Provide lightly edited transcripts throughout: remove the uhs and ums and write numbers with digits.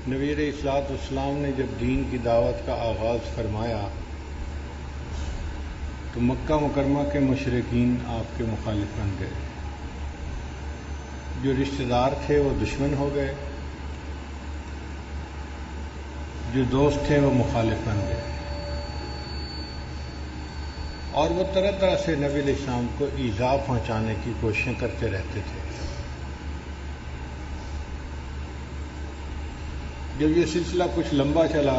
نبی علیہ الصلوۃ والسلام نے جب دین کی دعوت کا آغاز فرمایا تو مکہ مکرمہ کے مشرکین آپ کے مخالف بن گئے. جو رشتہ دار تھے وہ دشمن ہو گئے، جو دوست تھے وہ مخالف بن گئے، اور وہ طرح طرح سے نبی علیہ السلام کو ایذا پہنچانے کی کوششیں کرتے رہتے تھے. جب یہ سلسلہ کچھ لمبا چلا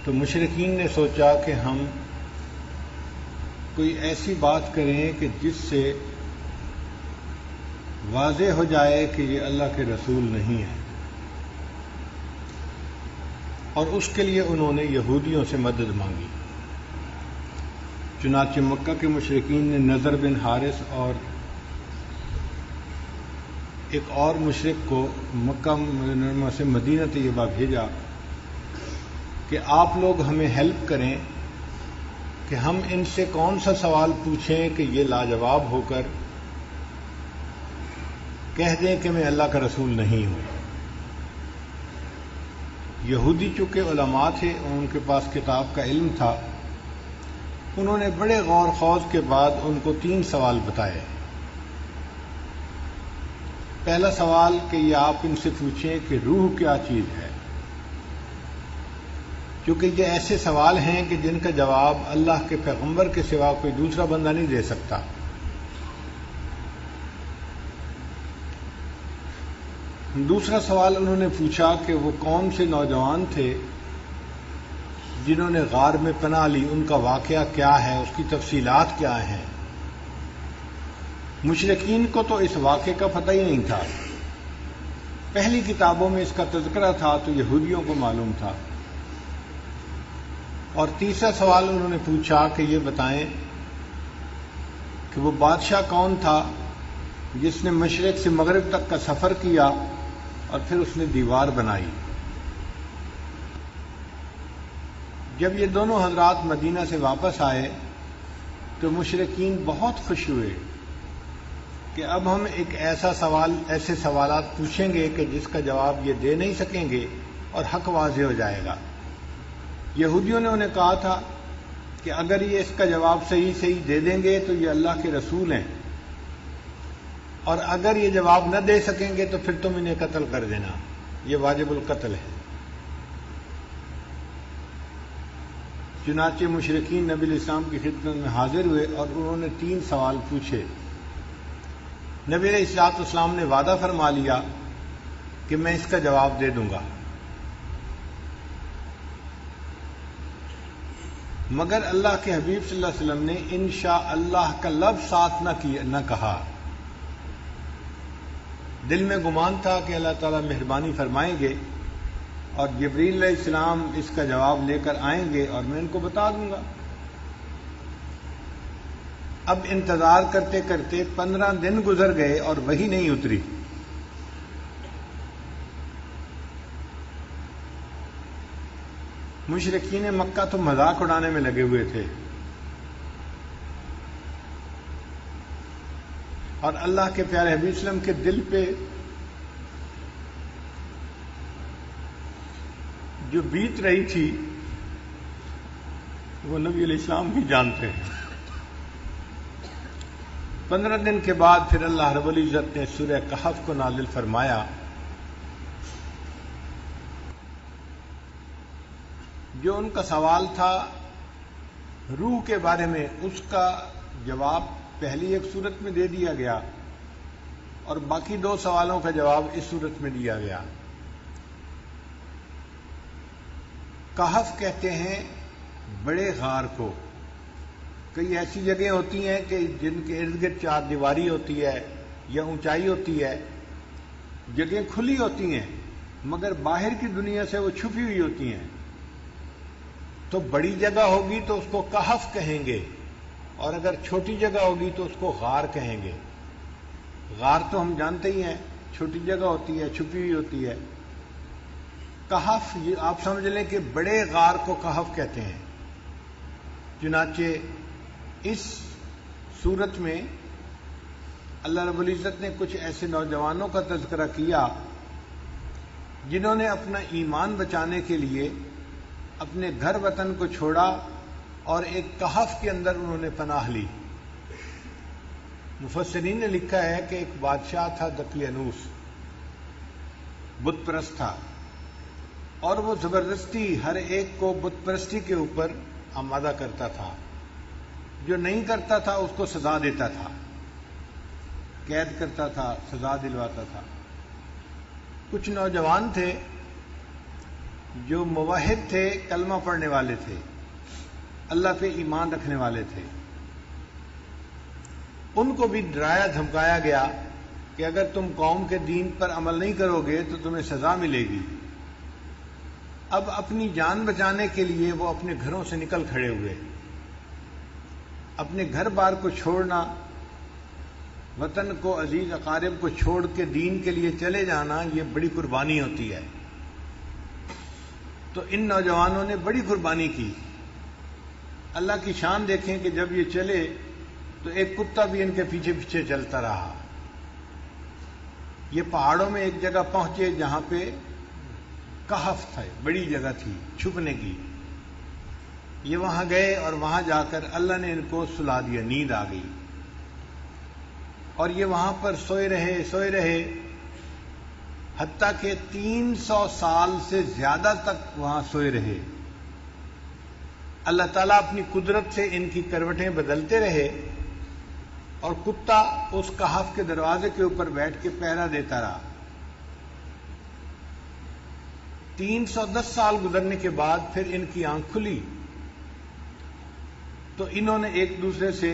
تو مشرکین نے سوچا کہ ہم کوئی ایسی بات کریں کہ جس سے واضح ہو جائے کہ یہ اللہ کے رسول نہیں ہے، اور اس کے لیے انہوں نے یہودیوں سے مدد مانگی. چنانچہ مکہ کے مشرکین نے نضر بن حارث اور ایک اور مشرک کو مکہ مکرمہ سے مدینہ طیبہ بھیجا کہ آپ لوگ ہمیں ہیلپ کریں کہ ہم ان سے کون سا سوال پوچھیں کہ یہ لاجواب ہو کر کہہ دیں کہ میں اللہ کا رسول نہیں ہوں. یہودی چونکہ علماء تھے اور ان کے پاس کتاب کا علم تھا، انہوں نے بڑے غور خوض کے بعد ان کو 3 سوال بتائے. پہلا سوال کہ یہ آپ ان سے پوچھیں کہ روح کیا چیز ہے، کیونکہ یہ ایسے سوال ہیں کہ جن کا جواب اللہ کے پیغمبر کے سوا کوئی دوسرا بندہ نہیں دے سکتا. دوسرا سوال انہوں نے پوچھا کہ وہ کون سے نوجوان تھے جنہوں نے غار میں پناہ لی، ان کا واقعہ کیا ہے، اس کی تفصیلات کیا ہیں. مشرکین کو تو اس واقعے کا پتہ ہی نہیں تھا. پہلی کتابوں میں اس کا تذکرہ تھا تو یہودیوں کو معلوم تھا. اور تیسرا سوال انہوں نے پوچھا کہ یہ بتائیں کہ وہ بادشاہ کون تھا جس نے مشرق سے مغرب تک کا سفر کیا اور پھر اس نے دیوار بنائی. جب یہ دونوں حضرات مدینہ سے واپس آئے تو مشرکین بہت خوش ہوئے کہ اب ہم ایک ایسے سوالات پوچھیں گے کہ جس کا جواب یہ دے نہیں سکیں گے اور حق واضح ہو جائے گا. یہودیوں نے انہیں کہا تھا کہ اگر یہ اس کا جواب صحیح دے دیں گے تو یہ اللہ کے رسول ہیں، اور اگر یہ جواب نہ دے سکیں گے تو پھر تم انہیں قتل کر دینا، یہ واجب القتل ہے. چنانچہ مشرکین نبی علیہ السلام کی خدمت میں حاضر ہوئے اور انہوں نے 3 سوال پوچھے. نبی علیہ الصلوۃ والسلام نے وعدہ فرما لیا کہ میں اس کا جواب دے دوں گا، مگر اللہ کے حبیب صلی اللہ علیہ وسلم نے انشاءاللہ کا لفظ ساتھ نہ کہا. دل میں گمان تھا کہ اللہ تعالیٰ مہربانی فرمائیں گے اور جبریل علیہ السلام اس کا جواب لے کر آئیں گے اور میں ان کو بتا دوں گا. اب انتظار کرتے کرتے 15 دن گزر گئے اور وہی نہیں اتری. مشرکین مکہ تو مذاق اڑانے میں لگے ہوئے تھے، اور اللہ کے پیارے حبیب صلی اللہ علیہ وسلم کے دل پہ جو بیت رہی تھی وہ نبی علیہ السلام بھی جانتے ہیں. 15 دن کے بعد پھر اللہ رب العزت نے سورہ کہف کو نازل فرمایا. جو ان کا سوال تھا روح کے بارے میں، اس کا جواب پہلی ایک صورت میں دے دیا گیا اور باقی 2 سوالوں کا جواب اس صورت میں دیا گیا. کہف کہتے ہیں بڑے غار کو. کئی ایسی جگہیں ہوتی ہیں کہ جن کے ارد گرد 4 دیواری ہوتی ہے یا اونچائی ہوتی ہے، جگہیں کھلی ہوتی ہیں مگر باہر کی دنیا سے وہ چھپی ہوئی ہوتی ہیں. تو بڑی جگہ ہوگی تو اس کو کہف کہیں گے، اور اگر چھوٹی جگہ ہوگی تو اس کو غار کہیں گے. غار تو ہم جانتے ہی ہیں، چھوٹی جگہ ہوتی ہے، چھپی ہوئی ہوتی ہے. کہف یہ آپ سمجھ لیں کہ بڑے غار کو کہف کہتے ہیں. چنانچہ اس صورت میں اللہ رب العزت نے کچھ ایسے نوجوانوں کا تذکرہ کیا جنہوں نے اپنا ایمان بچانے کے لیے اپنے گھر وطن کو چھوڑا اور ایک کہف کے اندر انہوں نے پناہ لی۔ مفسرین نے لکھا ہے کہ ایک بادشاہ تھا دقیانوس، بت پرست تھا، اور وہ زبردستی ہر ایک کو بت پرستی کے اوپر آمادہ کرتا تھا۔ جو نہیں کرتا تھا اس کو سزا دیتا تھا، قید کرتا تھا، سزا دلواتا تھا۔ کچھ نوجوان تھے جو موحد تھے، کلمہ پڑھنے والے تھے، اللہ پہ ایمان رکھنے والے تھے، ان کو بھی ڈرایا دھمکایا گیا کہ اگر تم قوم کے دین پر عمل نہیں کرو گے تو تمہیں سزا ملے گی۔ اب اپنی جان بچانے کے لیے وہ اپنے گھروں سے نکل کھڑے ہوئے۔ اپنے گھر بار کو چھوڑنا، وطن کو، عزیز اقارب کو چھوڑ کے دین کے لیے چلے جانا، یہ بڑی قربانی ہوتی ہے۔ تو ان نوجوانوں نے بڑی قربانی کی۔ اللہ کی شان دیکھیں کہ جب یہ چلے تو ایک کتا بھی ان کے پیچھے پیچھے چلتا رہا۔ یہ پہاڑوں میں ایک جگہ پہنچے جہاں پہ کہف تھا، بڑی جگہ تھی چھپنے کی۔ یہ وہاں گئے اور وہاں جا کر اللہ نے ان کو سلا دیا، نیند آ گئی، اور یہ وہاں پر سوئے رہے حتیٰ کہ 300 سال سے زیادہ تک وہاں سوئے رہے۔ اللہ تعالیٰ اپنی قدرت سے ان کی کروٹیں بدلتے رہے، اور کتا اس کہف کے دروازے کے اوپر بیٹھ کے پہرا دیتا رہا۔ 310 سال گزرنے کے بعد پھر ان کی آنکھ کھلی تو انہوں نے ایک دوسرے سے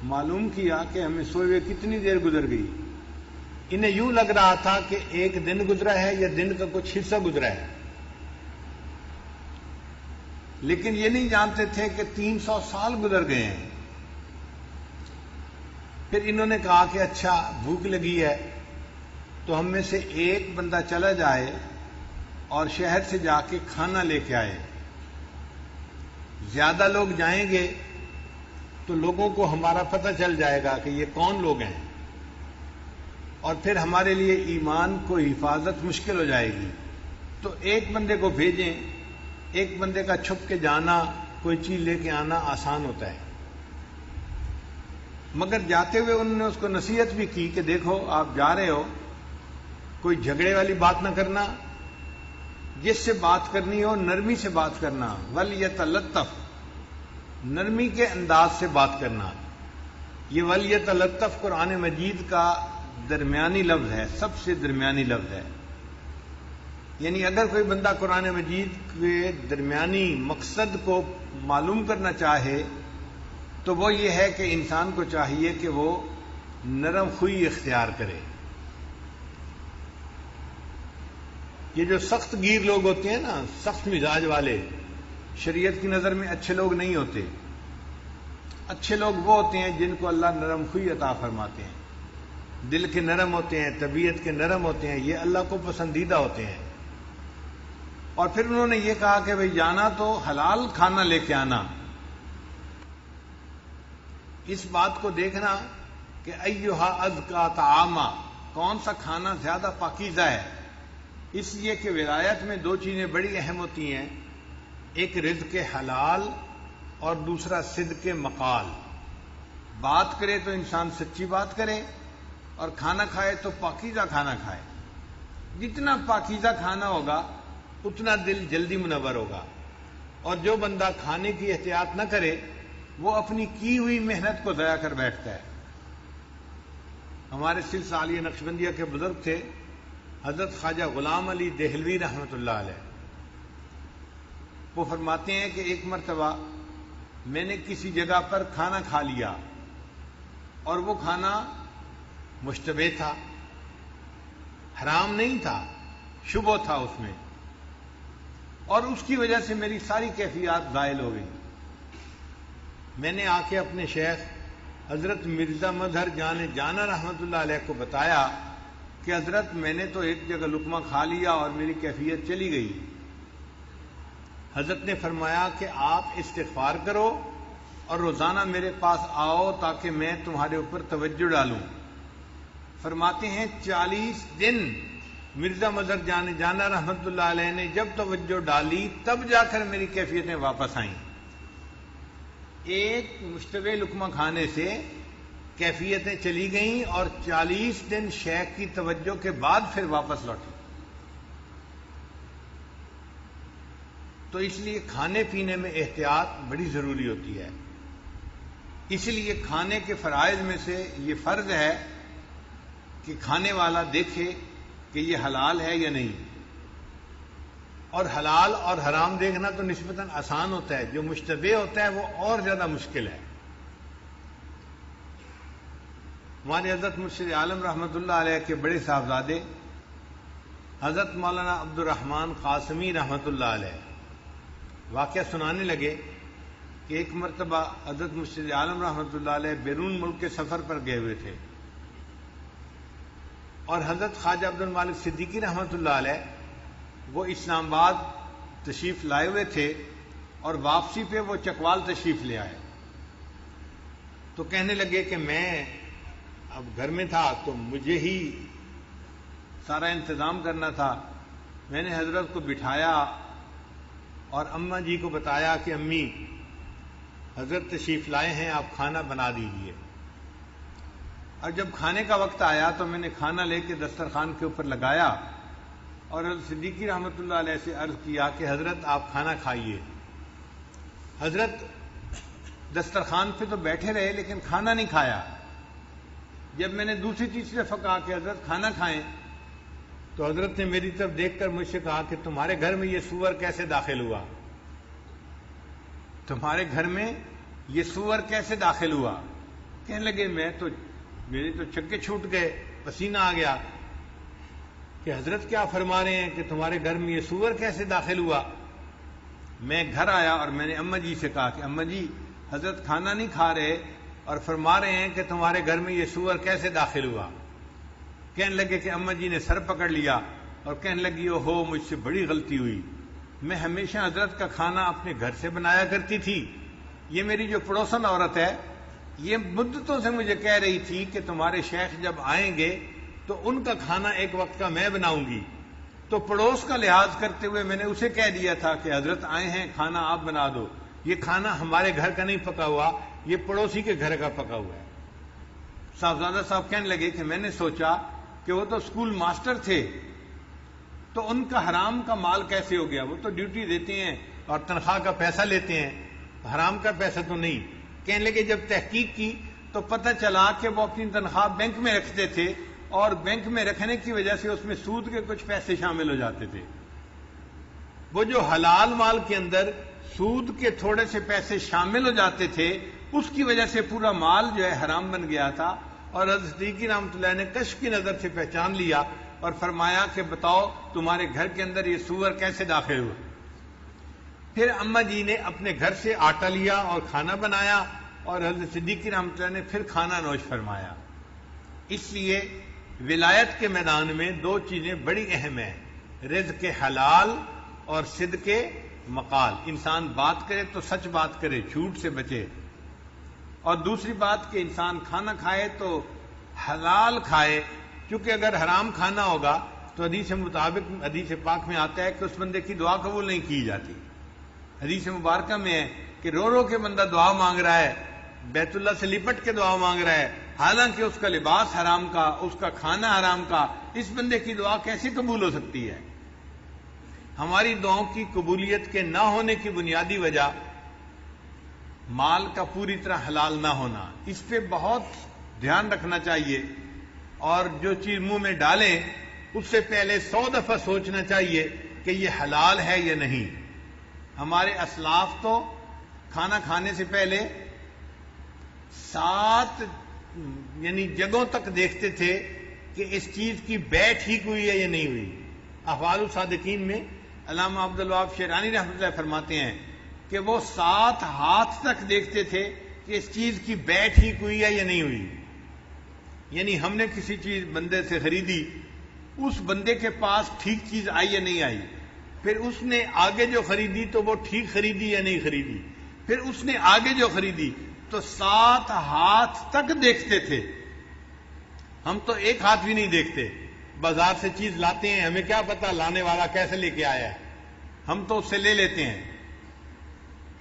معلوم کیا کہ ہمیں سوئے ہوئے کتنی دیر گزر گئی۔ انہیں یوں لگ رہا تھا کہ ایک دن گزرا ہے یا دن کا کچھ حصہ گزرا ہے، لیکن یہ نہیں جانتے تھے کہ 300 سال گزر گئے ہیں۔ پھر انہوں نے کہا کہ اچھا بھوک لگی ہے تو ہم میں سے ایک بندہ چلا جائے اور شہر سے جا کے کھانا لے کے آئے۔ زیادہ لوگ جائیں گے تو لوگوں کو ہمارا پتہ چل جائے گا کہ یہ کون لوگ ہیں، اور پھر ہمارے لیے ایمان کو حفاظت مشکل ہو جائے گی۔ تو ایک بندے کو بھیجیں، ایک بندے کا چھپ کے جانا، کوئی چیز لے کے آنا آسان ہوتا ہے۔ مگر جاتے ہوئے انہوں نے اس کو نصیحت بھی کی کہ دیکھو آپ جا رہے ہو، کوئی جھگڑے والی بات نہ کرنا، جس سے بات کرنی ہو نرمی سے بات کرنا، وَلْيَتَلَطَّفْ، نرمی کے انداز سے بات کرنا۔ یہ وَلْيَتَلَطَّفْ قرآن مجید کا درمیانی لفظ ہے، سب سے درمیانی لفظ ہے۔ یعنی اگر کوئی بندہ قرآن مجید کے درمیانی مقصد کو معلوم کرنا چاہے تو وہ یہ ہے کہ انسان کو چاہیے کہ وہ نرم خوئی اختیار کرے۔ یہ جو سخت گیر لوگ ہوتے ہیں نا، سخت مزاج والے، شریعت کی نظر میں اچھے لوگ نہیں ہوتے۔ اچھے لوگ وہ ہوتے ہیں جن کو اللہ نرم خوئی عطا فرماتے ہیں، دل کے نرم ہوتے ہیں، طبیعت کے نرم ہوتے ہیں، یہ اللہ کو پسندیدہ ہوتے ہیں۔ اور پھر انہوں نے یہ کہا کہ بھئی جانا تو حلال کھانا لے کے آنا۔ اس بات کو دیکھنا کہ ایھا ازکا طعاما، کون سا کھانا زیادہ پاکیزہ ہے، اس لیے کہ ولایت میں دو چیزیں بڑی اہم ہوتی ہیں، ایک رزق حلال اور دوسرا صدق مقال۔ بات کرے تو انسان سچی بات کرے، اور کھانا کھائے تو پاکیزہ کھانا کھائے۔ جتنا پاکیزہ کھانا ہوگا اتنا دل جلدی منور ہوگا، اور جو بندہ کھانے کی احتیاط نہ کرے وہ اپنی کی ہوئی محنت کو ضائع کر بیٹھتا ہے۔ ہمارے سلسلہ عالیہ نقشبندیہ کے بزرگ تھے حضرت خواجہ غلام علی دہلوی رحمۃ اللہ علیہ، وہ فرماتے ہیں کہ ایک مرتبہ میں نے کسی جگہ پر کھانا کھا لیا، اور وہ کھانا مشتبہ تھا، حرام نہیں تھا، شبہ تھا اس میں، اور اس کی وجہ سے میری ساری کیفیات زائل ہو گئی۔ میں نے آ کے اپنے شیخ حضرت مرزا مظہر جان جانا رحمۃ اللہ علیہ کو بتایا کہ حضرت میں نے تو ایک جگہ لقمہ کھا لیا اور میری کیفیت چلی گئی۔ حضرت نے فرمایا کہ آپ استغفار کرو اور روزانہ میرے پاس آؤ تاکہ میں تمہارے اوپر توجہ ڈالوں۔ فرماتے ہیں 40 دن مرزا مظہر جانا رحمت اللہ علیہ نے جب توجہ ڈالی تب جا کر میری کیفیتیں واپس آئیں. ایک مشتبہ لقمہ کھانے سے کیفیتیں چلی گئیں اور 40 دن شیخ کی توجہ کے بعد پھر واپس لوٹی. تو اس لیے کھانے پینے میں احتیاط بڑی ضروری ہوتی ہے. اس لیے کھانے کے فرائض میں سے یہ فرض ہے کہ کھانے والا دیکھے کہ یہ حلال ہے یا نہیں. اور حلال اور حرام دیکھنا تو نسبتاً آسان ہوتا ہے، جو مشتبہ ہوتا ہے وہ اور زیادہ مشکل ہے. ہمارے حضرت مرشد عالم رحمۃ اللہ علیہ کے بڑے صاحبزادے حضرت مولانا عبد الرحمن قاسمی رحمۃ اللہ علیہ واقعہ سنانے لگے کہ ایک مرتبہ حضرت مرشد عالم رحمۃ اللہ علیہ بیرون ملک کے سفر پر گئے ہوئے تھے اور حضرت خواجہ عبد المالک صدیقی رحمۃ اللہ علیہ وہ اسلام آباد تشریف لائے ہوئے تھے اور واپسی پہ وہ چکوال تشریف لے آئے. تو کہنے لگے کہ میں اب گھر میں تھا تو مجھے ہی سارا انتظام کرنا تھا. میں نے حضرت کو بٹھایا اور اماں جی کو بتایا کہ امی حضرت تشریف لائے ہیں، آپ کھانا بنا دیجئے. اور جب کھانے کا وقت آیا تو میں نے کھانا لے کے دسترخوان کے اوپر لگایا اور حضرت صدیقی رحمۃ اللہ علیہ سے عرض کیا کہ حضرت آپ کھانا کھائیے. حضرت دسترخوان پہ تو بیٹھے رہے لیکن کھانا نہیں کھایا. جب میں نے دوسری تیسری دفعہ کہا کہ حضرت کھانا کھائیں تو حضرت نے میری طرف دیکھ کر مجھ سے کہا کہ تمہارے گھر میں یہ سور کیسے داخل ہوا؟ تمہارے گھر میں یہ سور کیسے داخل ہوا؟ کہنے لگے میرے تو چکے چھوٹ گئے، پسینہ آ گیا کہ حضرت کیا فرما رہے ہیں کہ تمہارے گھر میں یہ سور کیسے داخل ہوا؟ میں گھر آیا اور میں نے اماں جی سے کہا کہ اماں جی حضرت کھانا نہیں کھا رہے اور فرما رہے ہیں کہ تمہارے گھر میں یہ سور کیسے داخل ہوا؟ کہنے لگے کہ اماں جی نے سر پکڑ لیا اور کہنے لگی او ہو مجھ سے بڑی غلطی ہوئی، میں ہمیشہ حضرت کا کھانا اپنے گھر سے بنایا کرتی تھی. یہ میری جو پڑوسن عورت ہے یہ مدتوں سے مجھے کہہ رہی تھی کہ تمہارے شیخ جب آئیں گے تو ان کا کھانا ایک وقت کا میں بناؤں گی. تو پڑوس کا لحاظ کرتے ہوئے میں نے اسے کہہ دیا تھا کہ حضرت آئے ہیں کھانا آپ بنا دو. یہ کھانا ہمارے گھر کا نہیں پکا ہوا، یہ پڑوسی کے گھر کا پکا ہوا ہے. صاحبزادہ صاحب کہنے لگے کہ میں نے سوچا کہ وہ تو اسکول ماسٹر تھے تو ان کا حرام کا مال کیسے ہو گیا؟ وہ تو ڈیوٹی دیتے ہیں اور تنخواہ کا پیسہ لیتے ہیں، حرام کا پیسہ تو نہیں. کہنے لگے جب تحقیق کی تو پتہ چلا کہ وہ اپنی تنخواہ بینک میں رکھتے تھے اور بینک میں رکھنے کی وجہ سے اس میں سود کے کچھ پیسے شامل ہو جاتے تھے. وہ جو حلال مال کے اندر سود کے تھوڑے سے پیسے شامل ہو جاتے تھے اس کی وجہ سے پورا مال جو ہے حرام بن گیا تھا. اور حضرت صدیقی رحمۃ اللہ نے کشف کی نظر سے پہچان لیا اور فرمایا کہ بتاؤ تمہارے گھر کے اندر یہ سور کیسے داخل ہوا؟ پھر اماں جی نے اپنے گھر سے آٹا لیا اور کھانا بنایا اور حضرت صدیقی رحمۃ اللہ نے پھر کھانا نوش فرمایا. اس لیے ولایت کے میدان میں دو چیزیں بڑی اہم ہیں، رزق حلال اور صدق مقال. انسان بات کرے تو سچ بات کرے، جھوٹ سے بچے. اور دوسری بات کہ انسان کھانا کھائے تو حلال کھائے، کیونکہ اگر حرام کھانا ہوگا تو حدیث مطابق حدیث پاک میں آتا ہے کہ اس بندے کی دعا قبول نہیں کی جاتی. حدیث مبارکہ میں ہے کہ رو رو کے بندہ دعا مانگ رہا ہے، بیت اللہ سے لپٹ کے دعا مانگ رہا ہے، حالانکہ اس کا لباس حرام کا، اس کا کھانا حرام کا. اس بندے کی دعا کیسے قبول ہو سکتی ہے؟ ہماری دعاؤں کی قبولیت کے نہ ہونے کی بنیادی وجہ مال کا پوری طرح حلال نہ ہونا. اس پہ بہت دھیان رکھنا چاہیے اور جو چیز منہ میں ڈالیں اس سے پہلے 100 دفعہ سوچنا چاہیے کہ یہ حلال ہے یا نہیں. ہمارے اسلاف تو کھانا کھانے سے پہلے 7 یعنی جگہوں تک دیکھتے تھے کہ اس چیز کی بیع ٹھیک ہوئی ہے یا نہیں ہوئی. احوال الصادقین میں علامہ عبد الوہاب شیرانی رحمۃ اللہ فرماتے ہیں کہ وہ 7 ہاتھ تک دیکھتے تھے کہ اس چیز کی بیع ٹھیک ہوئی ہے یا نہیں ہوئی. یعنی ہم نے کسی چیز بندے سے خریدی، اس بندے کے پاس ٹھیک چیز آئی یا نہیں آئی، پھر اس نے آگے جو خریدی تو وہ ٹھیک خریدی یا نہیں خریدی، پھر اس نے آگے جو خریدی، تو 7 ہاتھ تک دیکھتے تھے. ہم تو ایک ہاتھ بھی نہیں دیکھتے، بازار سے چیز لاتے ہیں، ہمیں کیا پتا لانے والا کیسے لے کے آیا ہے، ہم تو اس سے لے لیتے ہیں،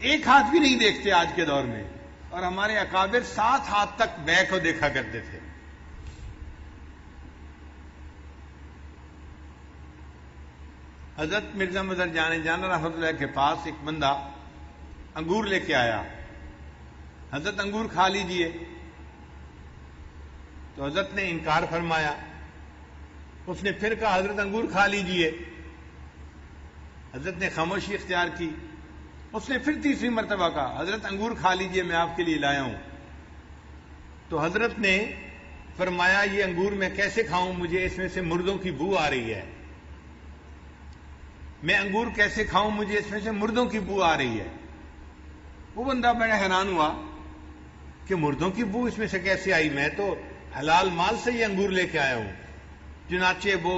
ایک ہاتھ بھی نہیں دیکھتے آج کے دور میں. اور ہمارے اکابر 7 ہاتھ تک بے کو دیکھا کرتے تھے. حضرت مرزا مظہر جان رحمۃ اللہ کے پاس ایک بندہ انگور لے کے آیا. حضرت انگور کھا لیجئے. تو حضرت نے انکار فرمایا. اس نے پھر کہا حضرت انگور کھا لیجئے. حضرت نے خاموشی اختیار کی. اس نے پھر تیسری مرتبہ کہا حضرت انگور کھا لیجئے، میں آپ کے لیے لایا ہوں. تو حضرت نے فرمایا یہ انگور میں کیسے کھاؤں، مجھے اس میں سے مردوں کی بو آ رہی ہے. میں انگور کیسے کھاؤں، مجھے اس میں سے مردوں کی بو آ رہی ہے. وہ بندہ بڑا حیران ہوا کہ مردوں کی بو اس میں سے کیسے آئی، میں تو حلال مال سے یہ انگور لے کے آیا ہوں. چنانچہ وہ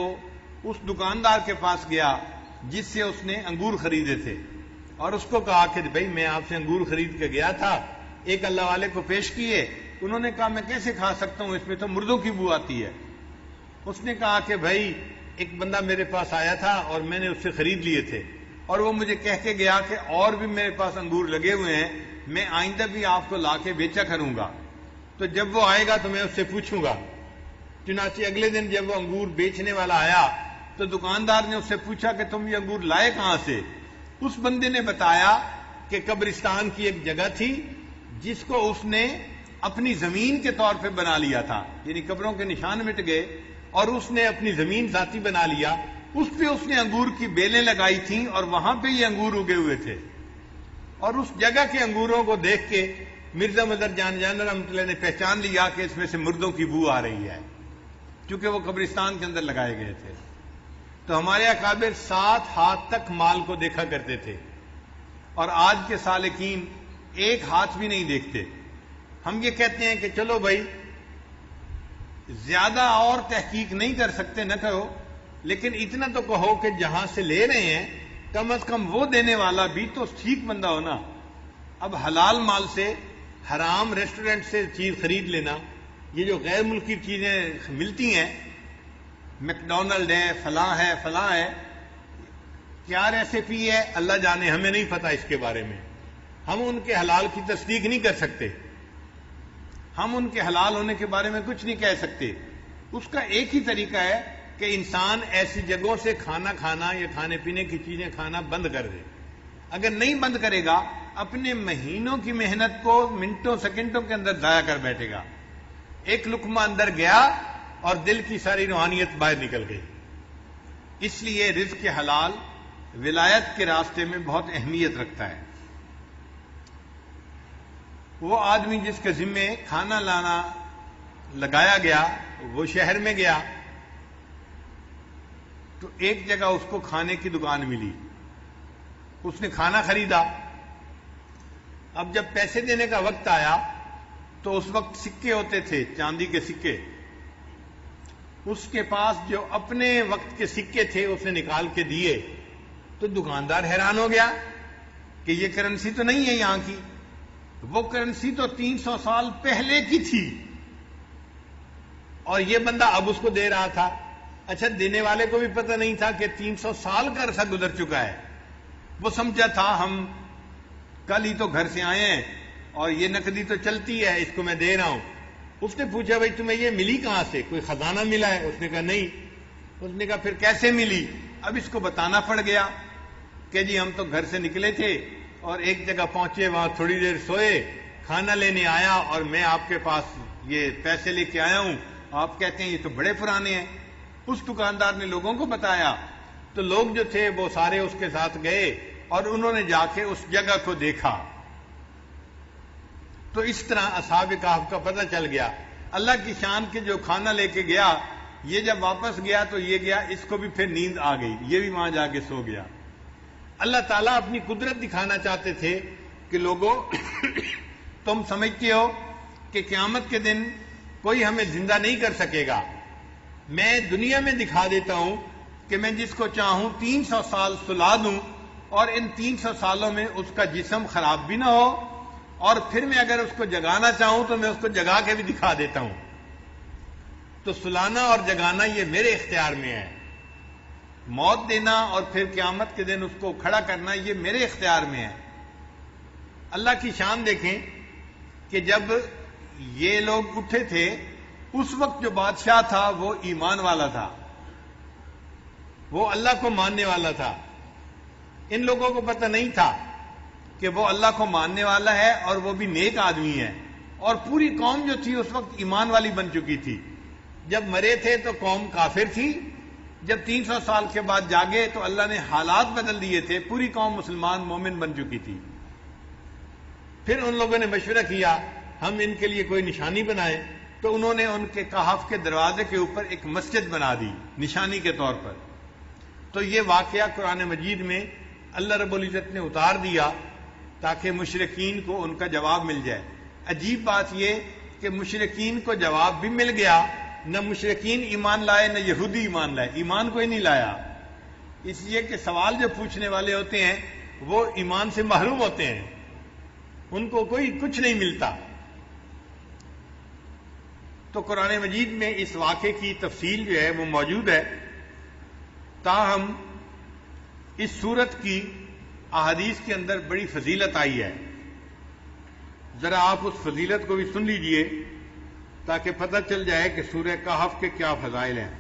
اس دکاندار کے پاس گیا جس سے اس نے انگور خریدے تھے اور اس کو کہا کہ بھائی میں آپ سے انگور خرید کے گیا تھا، ایک اللہ والے کو پیش کیے. انہوں نے کہا میں کیسے کھا سکتا ہوں، اس میں تو مردوں کی بو آتی ہے. اس نے کہا کہ بھائی ایک بندہ میرے پاس آیا تھا اور میں نے اس سے خرید لیے تھے اور وہ مجھے کہہ کے گیا کہ اور بھی میرے پاس انگور لگے ہوئے ہیں، میں آئندہ بھی آپ کو لا کے بیچا کروں گا، تو جب وہ آئے گا تو میں اس سے پوچھوں گا. چنانچہ اگلے دن جب وہ انگور بیچنے والا آیا تو دکاندار نے اس سے پوچھا کہ تم یہ انگور لائے کہاں سے. اس بندے نے بتایا کہ قبرستان کی ایک جگہ تھی جس کو اس نے اپنی زمین کے طور پہ بنا لیا تھا، یعنی قبروں کے نشان مٹ گئے اور اس نے اپنی زمین ذاتی بنا لیا. اس پہ اس نے انگور کی بیلیں لگائی تھیں اور وہاں پہ یہ انگور اگے ہوئے تھے. اور اس جگہ کے انگوروں کو دیکھ کے مرزا مظہر جان رحمۃ اللہ نے پہچان لیا کہ اس میں سے مردوں کی بو آ رہی ہے، کیونکہ وہ قبرستان کے اندر لگائے گئے تھے. تو ہمارے اکابر 7 ہاتھ تک مال کو دیکھا کرتے تھے اور آج کے سالکین ایک ہاتھ بھی نہیں دیکھتے. ہم یہ کہتے ہیں کہ چلو بھائی زیادہ اور تحقیق نہیں کر سکتے نہ کرو، لیکن اتنا تو کہو کہ جہاں سے لے رہے ہیں کم از کم وہ دینے والا بھی تو ٹھیک بندہ ہونا. اب حلال مال سے حرام ریسٹورنٹ سے چیز خرید لینا، یہ جو غیر ملکی چیزیں ملتی ہیں، میکڈونلڈ ہے، فلاں ہے، کیا ریسیپی ہے اللہ جانے، ہمیں نہیں پتا اس کے بارے میں. ہم ان کے حلال کی تصدیق نہیں کر سکتے، ہم ان کے حلال ہونے کے بارے میں کچھ نہیں کہہ سکتے. اس کا ایک ہی طریقہ ہے کہ انسان ایسی جگہوں سے کھانا کھانا یا کھانے پینے کی چیزیں کھانا بند کر دے. اگر نہیں بند کرے گا اپنے مہینوں کی محنت کو منٹوں سیکنڈوں کے اندر ضائع کر بیٹھے گا. ایک لقمہ اندر گیا اور دل کی ساری روحانیت باہر نکل گئی. اس لیے رزق حلال ولایت کے راستے میں بہت اہمیت رکھتا ہے. وہ آدمی جس کے ذمے کھانا لانا لگایا گیا وہ شہر میں گیا تو ایک جگہ اس کو کھانے کی دکان ملی، اس نے کھانا خریدا. اب جب پیسے دینے کا وقت آیا تو اس وقت سکے ہوتے تھے، چاندی کے سکے. اس کے پاس جو اپنے وقت کے سکے تھے اس نے نکال کے دیے تو دکاندار حیران ہو گیا کہ یہ کرنسی تو نہیں ہے یہاں کی، وہ کرنسی تو 300 سال پہلے کی تھی اور یہ بندہ اب اس کو دے رہا تھا. اچھا دینے والے کو بھی پتہ نہیں تھا کہ 300 سال کا عرصہ گزر چکا ہے. وہ سمجھا تھا ہم کل ہی تو گھر سے آئے ہیں اور یہ نقدی تو چلتی ہے، اس کو میں دے رہا ہوں. اس نے پوچھا بھائی تمہیں یہ ملی کہاں سے، کوئی خزانہ ملا ہے؟ اس نے کہا نہیں. اس نے کہا پھر کیسے ملی؟ اب اس کو بتانا پڑ گیا کہ جی ہم تو گھر سے نکلے تھے اور ایک جگہ پہنچے، وہاں تھوڑی دیر سوئے، کھانا لینے آیا اور میں آپ کے پاس یہ پیسے لے کے آیا ہوں. آپ کہتے ہیں یہ تو بڑے پرانے ہیں. اس دکاندار نے لوگوں کو بتایا تو لوگ جو تھے وہ سارے اس کے ساتھ گئے اور انہوں نے جا کے اس جگہ کو دیکھا. تو اس طرح اصحاب کہف کا پتہ چل گیا. اللہ کی شان کے جو کھانا لے کے گیا، یہ جب واپس گیا تو یہ گیا، اس کو بھی پھر نیند آ گئی، یہ بھی وہاں جا کے سو گیا. اللہ تعالیٰ اپنی قدرت دکھانا چاہتے تھے کہ لوگوں تم سمجھتے ہو کہ قیامت کے دن کوئی ہمیں زندہ نہیں کر سکے گا، میں دنیا میں دکھا دیتا ہوں کہ میں جس کو چاہوں 300 سال سلا دوں اور ان 300 سالوں میں اس کا جسم خراب بھی نہ ہو، اور پھر میں اگر اس کو جگانا چاہوں تو میں اس کو جگا کے بھی دکھا دیتا ہوں. تو سلانا اور جگانا یہ میرے اختیار میں ہے، موت دینا اور پھر قیامت کے دن اس کو کھڑا کرنا یہ میرے اختیار میں ہے۔ اللہ کی شان دیکھیں کہ جب یہ لوگ اٹھے تھے اس وقت جو بادشاہ تھا وہ ایمان والا تھا، وہ اللہ کو ماننے والا تھا۔ ان لوگوں کو پتہ نہیں تھا کہ وہ اللہ کو ماننے والا ہے اور وہ بھی نیک آدمی ہے، اور پوری قوم جو تھی اس وقت ایمان والی بن چکی تھی۔ جب مرے تھے تو قوم کافر تھی، جب 300 سال کے بعد جاگے تو اللہ نے حالات بدل دیے تھے، پوری قوم مسلمان مومن بن چکی تھی۔ پھر ان لوگوں نے مشورہ کیا ہم ان کے لیے کوئی نشانی بنائیں، تو انہوں نے ان کے کہف کے دروازے کے اوپر ایک مسجد بنا دی نشانی کے طور پر۔ تو یہ واقعہ قرآن مجید میں اللہ رب العزت نے اتار دیا تاکہ مشرکین کو ان کا جواب مل جائے۔ عجیب بات یہ کہ مشرکین کو جواب بھی مل گیا، نہ مشرکین ایمان لائے نہ یہودی ایمان لائے، ایمان کوئی نہیں لایا، اس لیے کہ سوال جو پوچھنے والے ہوتے ہیں وہ ایمان سے محروم ہوتے ہیں، ان کو کوئی کچھ نہیں ملتا۔ تو قرآن مجید میں اس واقعے کی تفصیل جو ہے وہ موجود ہے، تاہم اس سورت کی احادیث کے اندر بڑی فضیلت آئی ہے۔ ذرا آپ اس فضیلت کو بھی سن لیجئے تاکہ پتہ چل جائے کہ سورہ کہف کے کیا فضائل ہیں۔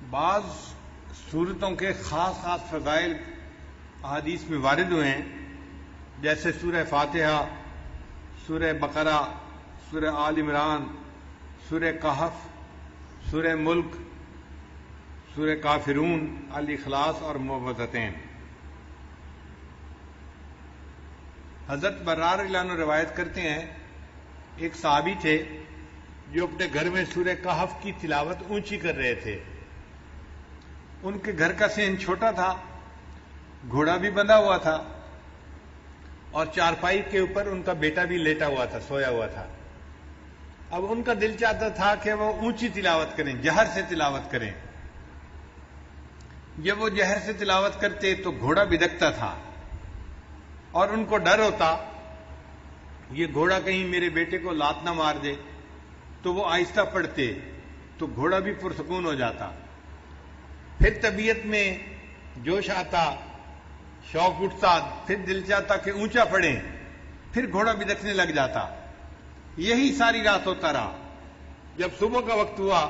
بعض صورتوں کے خاص خاص فضائل احادیث میں وارد ہوئے ہیں، جیسے سورہ فاتحہ، سورہ بقرہ، سورہ آل عمران، سورہ کہف، سورہ ملک، سورہ کافرون، الاخلاص اور معوذتین۔ حضرت برار رضی اللہ عنہ روایت کرتے ہیں ایک صحابی تھے جو اپنے گھر میں سورہ کہف کی تلاوت اونچی کر رہے تھے۔ ان کے گھر کا صحن چھوٹا تھا، گھوڑا بھی بندھا ہوا تھا اور چارپائی کے اوپر ان کا بیٹا بھی لیٹا ہوا تھا، سویا ہوا تھا۔ اب ان کا دل چاہتا تھا کہ وہ اونچی تلاوت کریں، جہر سے تلاوت کریں۔ جب وہ جہر سے تلاوت کرتے تو گھوڑا بدکتا تھا اور ان کو ڈر ہوتا یہ گھوڑا کہیں میرے بیٹے کو لات نہ مار دے، تو وہ آہستہ پڑھتے تو گھوڑا بھی پرسکون ہو جاتا۔ پھر طبیعت میں جوش آتا، شوق اٹھتا، پھر دل چاہتا کہ اونچا پڑھیں، پھر گھوڑا بدکنے لگ جاتا۔ یہی ساری رات ہوتا رہا۔ جب صبح کا وقت ہوا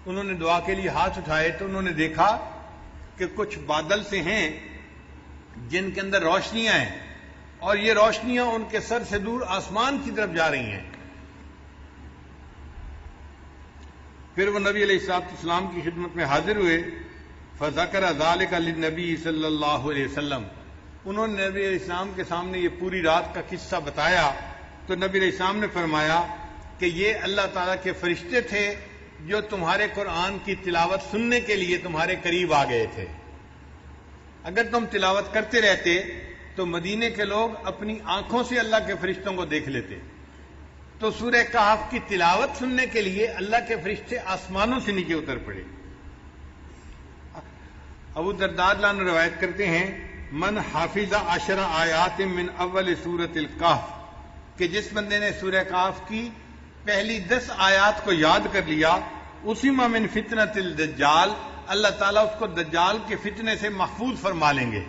انہوں نے دعا کے لیے ہاتھ اٹھائے تو انہوں نے دیکھا کہ کچھ بادل سے ہیں جن کے اندر روشنیاں ہیں، اور یہ روشنیاں ان کے سر سے دور آسمان کی طرف جا رہی ہیں۔ پھر وہ نبی علیہ السلام کی خدمت میں حاضر ہوئے، فذکر ذلک للنبی صلی اللہ علیہ وسلم، انہوں نے نبی علیہ السلام کے سامنے یہ پوری رات کا قصہ بتایا تو نبی علیہ السلام نے فرمایا کہ یہ اللہ تعالیٰ کے فرشتے تھے جو تمہارے قرآن کی تلاوت سننے کے لیے تمہارے قریب آ گئے تھے۔ اگر تم تلاوت کرتے رہتے تو مدینے کے لوگ اپنی آنکھوں سے اللہ کے فرشتوں کو دیکھ لیتے۔ تو سورہ کہف کی تلاوت سننے کے لیے اللہ کے فرشتے آسمانوں سے نیچے اتر پڑے۔ ابو درداء رضی اللہ عنہ روایت کرتے ہیں من حافظ 10 آیات من اول سورۃ الکہف، کہ جس بندے نے سورہ کہف کی پہلی 10 آیات کو یاد کر لیا، اسی ما من فتنۃ الدجال، اللہ تعالیٰ اس کو دجال کے فتنے سے محفوظ فرما لیں گے۔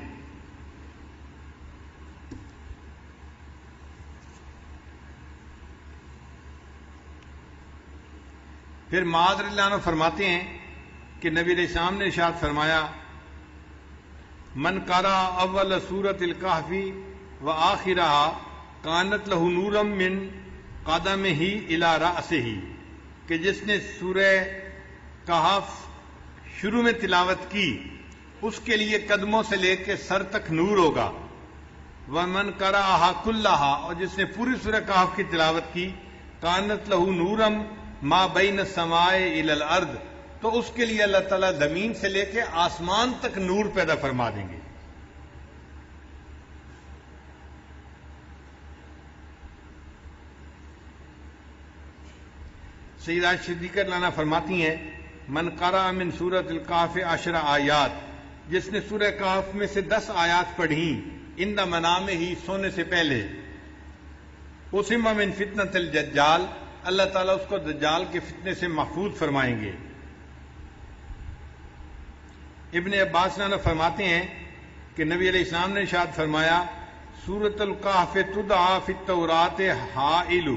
پھر معاذ رضی اللہ عنہ فرماتے ہیں کہ نبی علیہ السلام نے ارشاد فرمایا من قرأ اول سورۃ الکہف وآخرها کانت لہ نورا من قدمہ الی رأسہ، کہ جس نے سورہ کہف شروع میں تلاوت کی اس کے لیے قدموں سے لے کے سر تک نور ہوگا. وَمَنْ قَرَأَهَا كُلَّهَا، اور جس نے پوری سورہ کہف کی تلاوت کی، كَانَتْ لَهُ نُورًا مَا بَيْنَ السَّمَاءِ إِلَى الْأَرْضِ، تو اس کے لیے اللہ تعالیٰ زمین سے لے کے آسمان تک نور پیدا فرما دیں گے. سیدہ صدیقہ لانا فرماتی ہیں من قرأ من سورۃ الکہف 10 آیات، جس نے سورہ کہف میں سے 10 آیات پڑھیں عند منامہ، سونے سے پہلے، عصم من فتنۃ الدجال، اللہ تعالیٰ اس کو دجال کے فتنے سے محفوظ فرمائیں گے. ابن عباس لانا فرماتے ہیں کہ نبی علیہ السلام نے ارشاد فرمایا سورۃ الکہف تدعی فی التوراۃ حائل،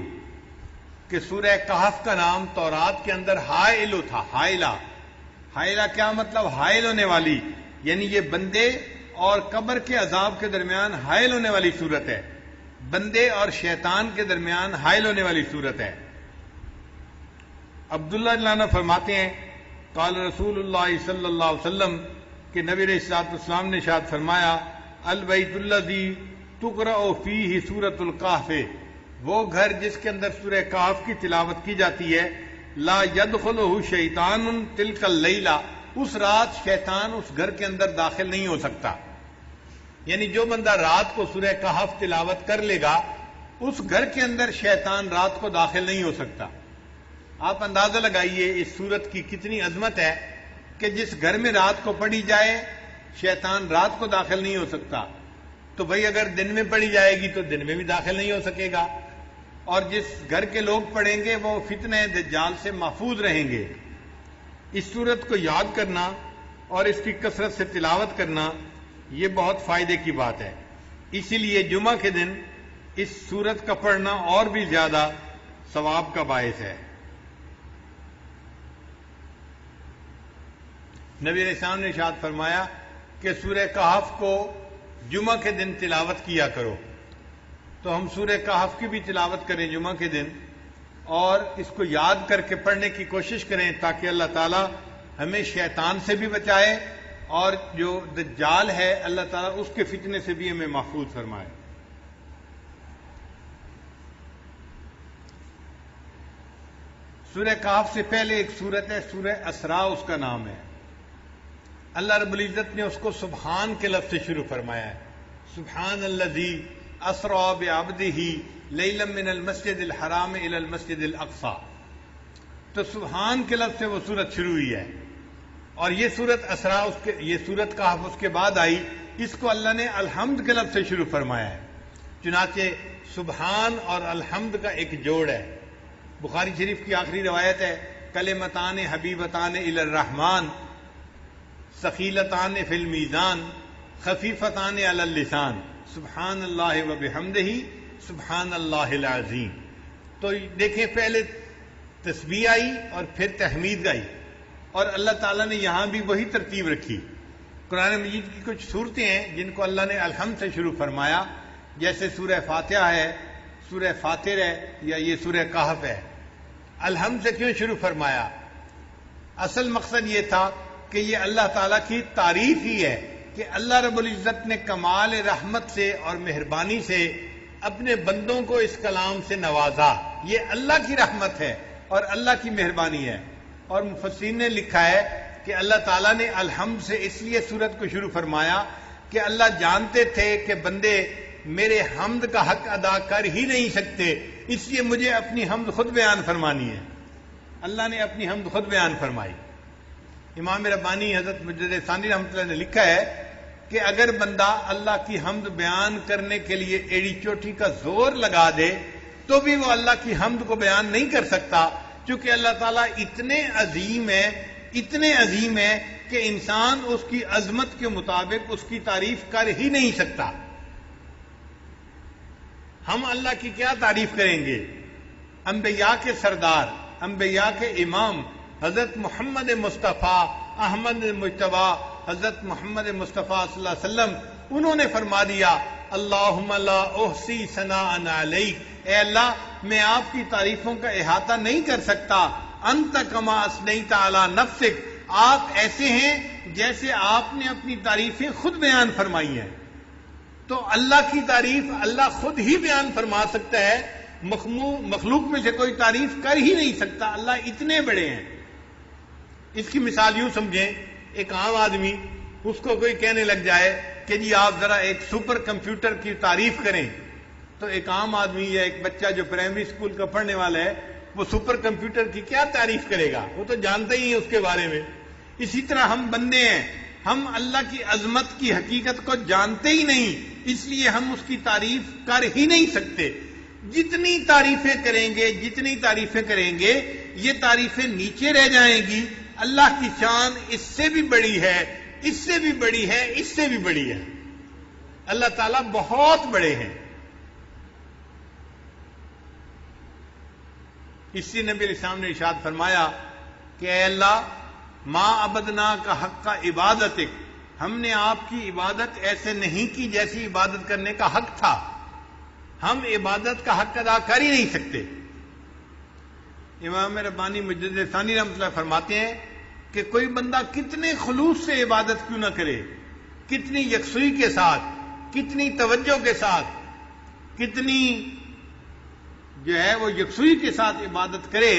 کہ سورہ کہف کا نام تورات کے اندر حائل تھا. حائلہ کیا مطلب؟ حائل ہونے والی، یعنی یہ بندے اور قبر کے عذاب کے درمیان حائل ہونے والی صورت ہے، بندے اور شیطان کے درمیان حائل ہونے والی صورت ہے. عبداللہ لانا فرماتے ہیں قال رسول اللہ صلی اللہ علیہ وسلم کہ نبی علیہ الصلوۃ والسلام نے ارشاد فرمایا البیت الذی تقرأ فیہ سورۃ الکہف، وہ گھر جس کے اندر سورہ کہف کی تلاوت کی جاتی ہے، لا یدخلہ شیطان تلک اللیلہ، اس رات شیطان اس گھر کے اندر داخل نہیں ہو سکتا. یعنی جو بندہ رات کو سورہ کہف تلاوت کر لے گا اس گھر کے اندر شیطان رات کو داخل نہیں ہو سکتا. آپ اندازہ لگائیے اس سورت کی کتنی عظمت ہے کہ جس گھر میں رات کو پڑھی جائے شیطان رات کو داخل نہیں ہو سکتا، تو بھئی اگر دن میں پڑھی جائے گی تو دن میں بھی داخل نہیں ہو سکے گا، اور جس گھر کے لوگ پڑھیں گے وہ فتنہ دجال سے محفوظ رہیں گے. اس سورت کو یاد کرنا اور اس کی کثرت سے تلاوت کرنا یہ بہت فائدے کی بات ہے. اسی لیے جمعہ کے دن اس سورت کا پڑھنا اور بھی زیادہ ثواب کا باعث ہے. نبی علیہ السلام نے ارشاد فرمایا کہ سورہ کہف کو جمعہ کے دن تلاوت کیا کرو، تو ہم سورہ کہف کی بھی تلاوت کریں جمعہ کے دن اور اس کو یاد کر کے پڑھنے کی کوشش کریں تاکہ اللہ تعالیٰ ہمیں شیطان سے بھی بچائے اور جو دجال ہے اللہ تعالیٰ اس کے فتنے سے بھی ہمیں محفوظ فرمائے. سورہ کہف سے پہلے ایک سورت ہے سورہ اسراء، اس کا نام ہے. اللہ رب العزت نے اس کو سبحان کے لفظ سے شروع فرمایا ہے. سبحان الذی اسرا بعبدہ لیلا من المسجد الحرام الی المسجد الاقصی، تو سبحان کے لفظ سے وہ سورت شروع ہوئی ہے. اور یہ سورت اسراء یہ سورت کہف اس کے بعد آئی، اس کو اللہ نے الحمد کے لفظ سے شروع فرمایا ہے. چنانچہ سبحان اور الحمد کا ایک جوڑ ہے. بخاری شریف کی آخری روایت ہے کلمتان حبیبتان الی الرحمن ثقیلتان فی المیزان خفیفتان علی اللسان سبحان اللہ و بحمدہ سبحان اللہ العظیم. تو دیکھیں پہلے تسبیح آئی اور پھر تحمید آئی، اور اللہ تعالیٰ نے یہاں بھی وہی ترتیب رکھی. قرآن مجید کی کچھ صورتیں ہیں جن کو اللہ نے الحمد سے شروع فرمایا، جیسے سورہ فاتحہ ہے، سورہ فاطر ہے، یا یہ سورہ کہف ہے. الحمد سے کیوں شروع فرمایا؟ اصل مقصد یہ تھا کہ یہ اللہ تعالیٰ کی تعریف ہی ہے کہ اللہ رب العزت نے کمال رحمت سے اور مہربانی سے اپنے بندوں کو اس کلام سے نوازا. یہ اللہ کی رحمت ہے اور اللہ کی مہربانی ہے. اور مفسرین نے لکھا ہے کہ اللہ تعالیٰ نے الحمد سے اس لیے سورت کو شروع فرمایا کہ اللہ جانتے تھے کہ بندے میرے حمد کا حق ادا کر ہی نہیں سکتے، اس لیے مجھے اپنی حمد خود بیان فرمانی ہے. اللہ نے اپنی حمد خود بیان فرمائی. امام ربانی حضرت مجدد ثانی رحمۃ اللہ نے لکھا ہے کہ اگر بندہ اللہ کی حمد بیان کرنے کے لیے ایڑی چوٹی کا زور لگا دے تو بھی وہ اللہ کی حمد کو بیان نہیں کر سکتا، چونکہ اللہ تعالیٰ اتنے عظیم ہے کہ انسان اس کی عظمت کے مطابق اس کی تعریف کر ہی نہیں سکتا. ہم اللہ کی کیا تعریف کریں گے؟ انبیاء کے سردار، انبیاء کے امام حضرت محمد مصطفیٰ احمد مجتبیٰ حضرت محمد مصطفیٰ صلی اللہ علیہ وسلم، انہوں نے فرما دیا اللہم لا احصی ثناء علیک، اے اللہ میں آپ کی تعریفوں کا احاطہ نہیں کر سکتا. انت کما اثنیت علی نفسک، آپ ایسے ہیں جیسے آپ نے اپنی تعریفیں خود بیان فرمائی ہیں. تو اللہ کی تعریف اللہ خود ہی بیان فرما سکتا ہے، مخلوق میں سے کوئی تعریف کر ہی نہیں سکتا. اللہ اتنے بڑے ہیں. اس کی مثال یوں سمجھیں، ایک عام آدمی، اس کو کوئی کہنے لگ جائے کہ جی آپ ذرا ایک سپر کمپیوٹر کی تعریف کریں، تو ایک عام آدمی یا ایک بچہ جو پرائمری اسکول کا پڑھنے والا ہے وہ سپر کمپیوٹر کی کیا تعریف کرے گا؟ وہ تو جانتا ہی ہے اس کے بارے میں. اسی طرح ہم بندے ہیں، ہم اللہ کی عظمت کی حقیقت کو جانتے ہی نہیں، اس لیے ہم اس کی تعریف کر ہی نہیں سکتے. جتنی تعریفیں کریں گے یہ تعریفیں نیچے رہ جائیں گی. اللہ کی شان اس سے بھی بڑی ہے، اس سے بھی بڑی ہے، اس سے بھی بڑی ہے. اللہ تعالیٰ بہت بڑے ہیں. اسی نبی علیہ السلام نے ارشاد فرمایا کہ اے اللہ ما عبدنا کا حق کا عبادتک، ہم نے آپ کی عبادت ایسے نہیں کی جیسی عبادت کرنے کا حق تھا. ہم عبادت کا حق ادا کر ہی نہیں سکتے. امام ربانی مجدد ثانی رحمۃ اللہ فرماتے ہیں کہ کوئی بندہ کتنے خلوص سے عبادت کیوں نہ کرے، کتنی یکسوئی کے ساتھ، کتنی توجہ کے ساتھ، کتنی جو ہے وہ یکسوئی کے ساتھ عبادت کرے،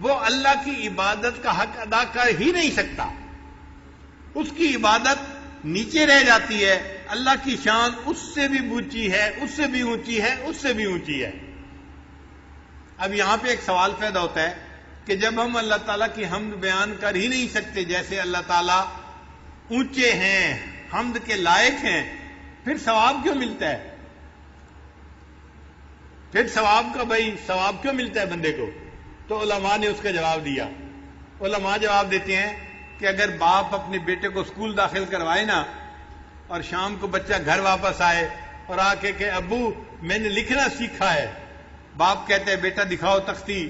وہ اللہ کی عبادت کا حق ادا کر ہی نہیں سکتا. اس کی عبادت نیچے رہ جاتی ہے. اللہ کی شان اس سے بھی اونچی ہے، اس سے بھی اونچی ہے، اس سے بھی اونچی ہے. اب یہاں پہ ایک سوال پیدا ہوتا ہے کہ جب ہم اللہ تعالیٰ کی حمد بیان کر ہی نہیں سکتے جیسے اللہ تعالیٰ اونچے ہیں، حمد کے لائق ہیں، پھر ثواب کیوں ملتا ہے؟ پھر ثواب کیوں ملتا ہے بندے کو؟ تو علماء نے اس کا جواب دیا. علماء جواب دیتے ہیں کہ اگر باپ اپنے بیٹے کو اسکول داخل کروائے نا، اور شام کو بچہ گھر واپس آئے اور آ کے کہ ابو میں نے لکھنا سیکھا ہے، باپ کہتا ہے بیٹا دکھاؤ تختی،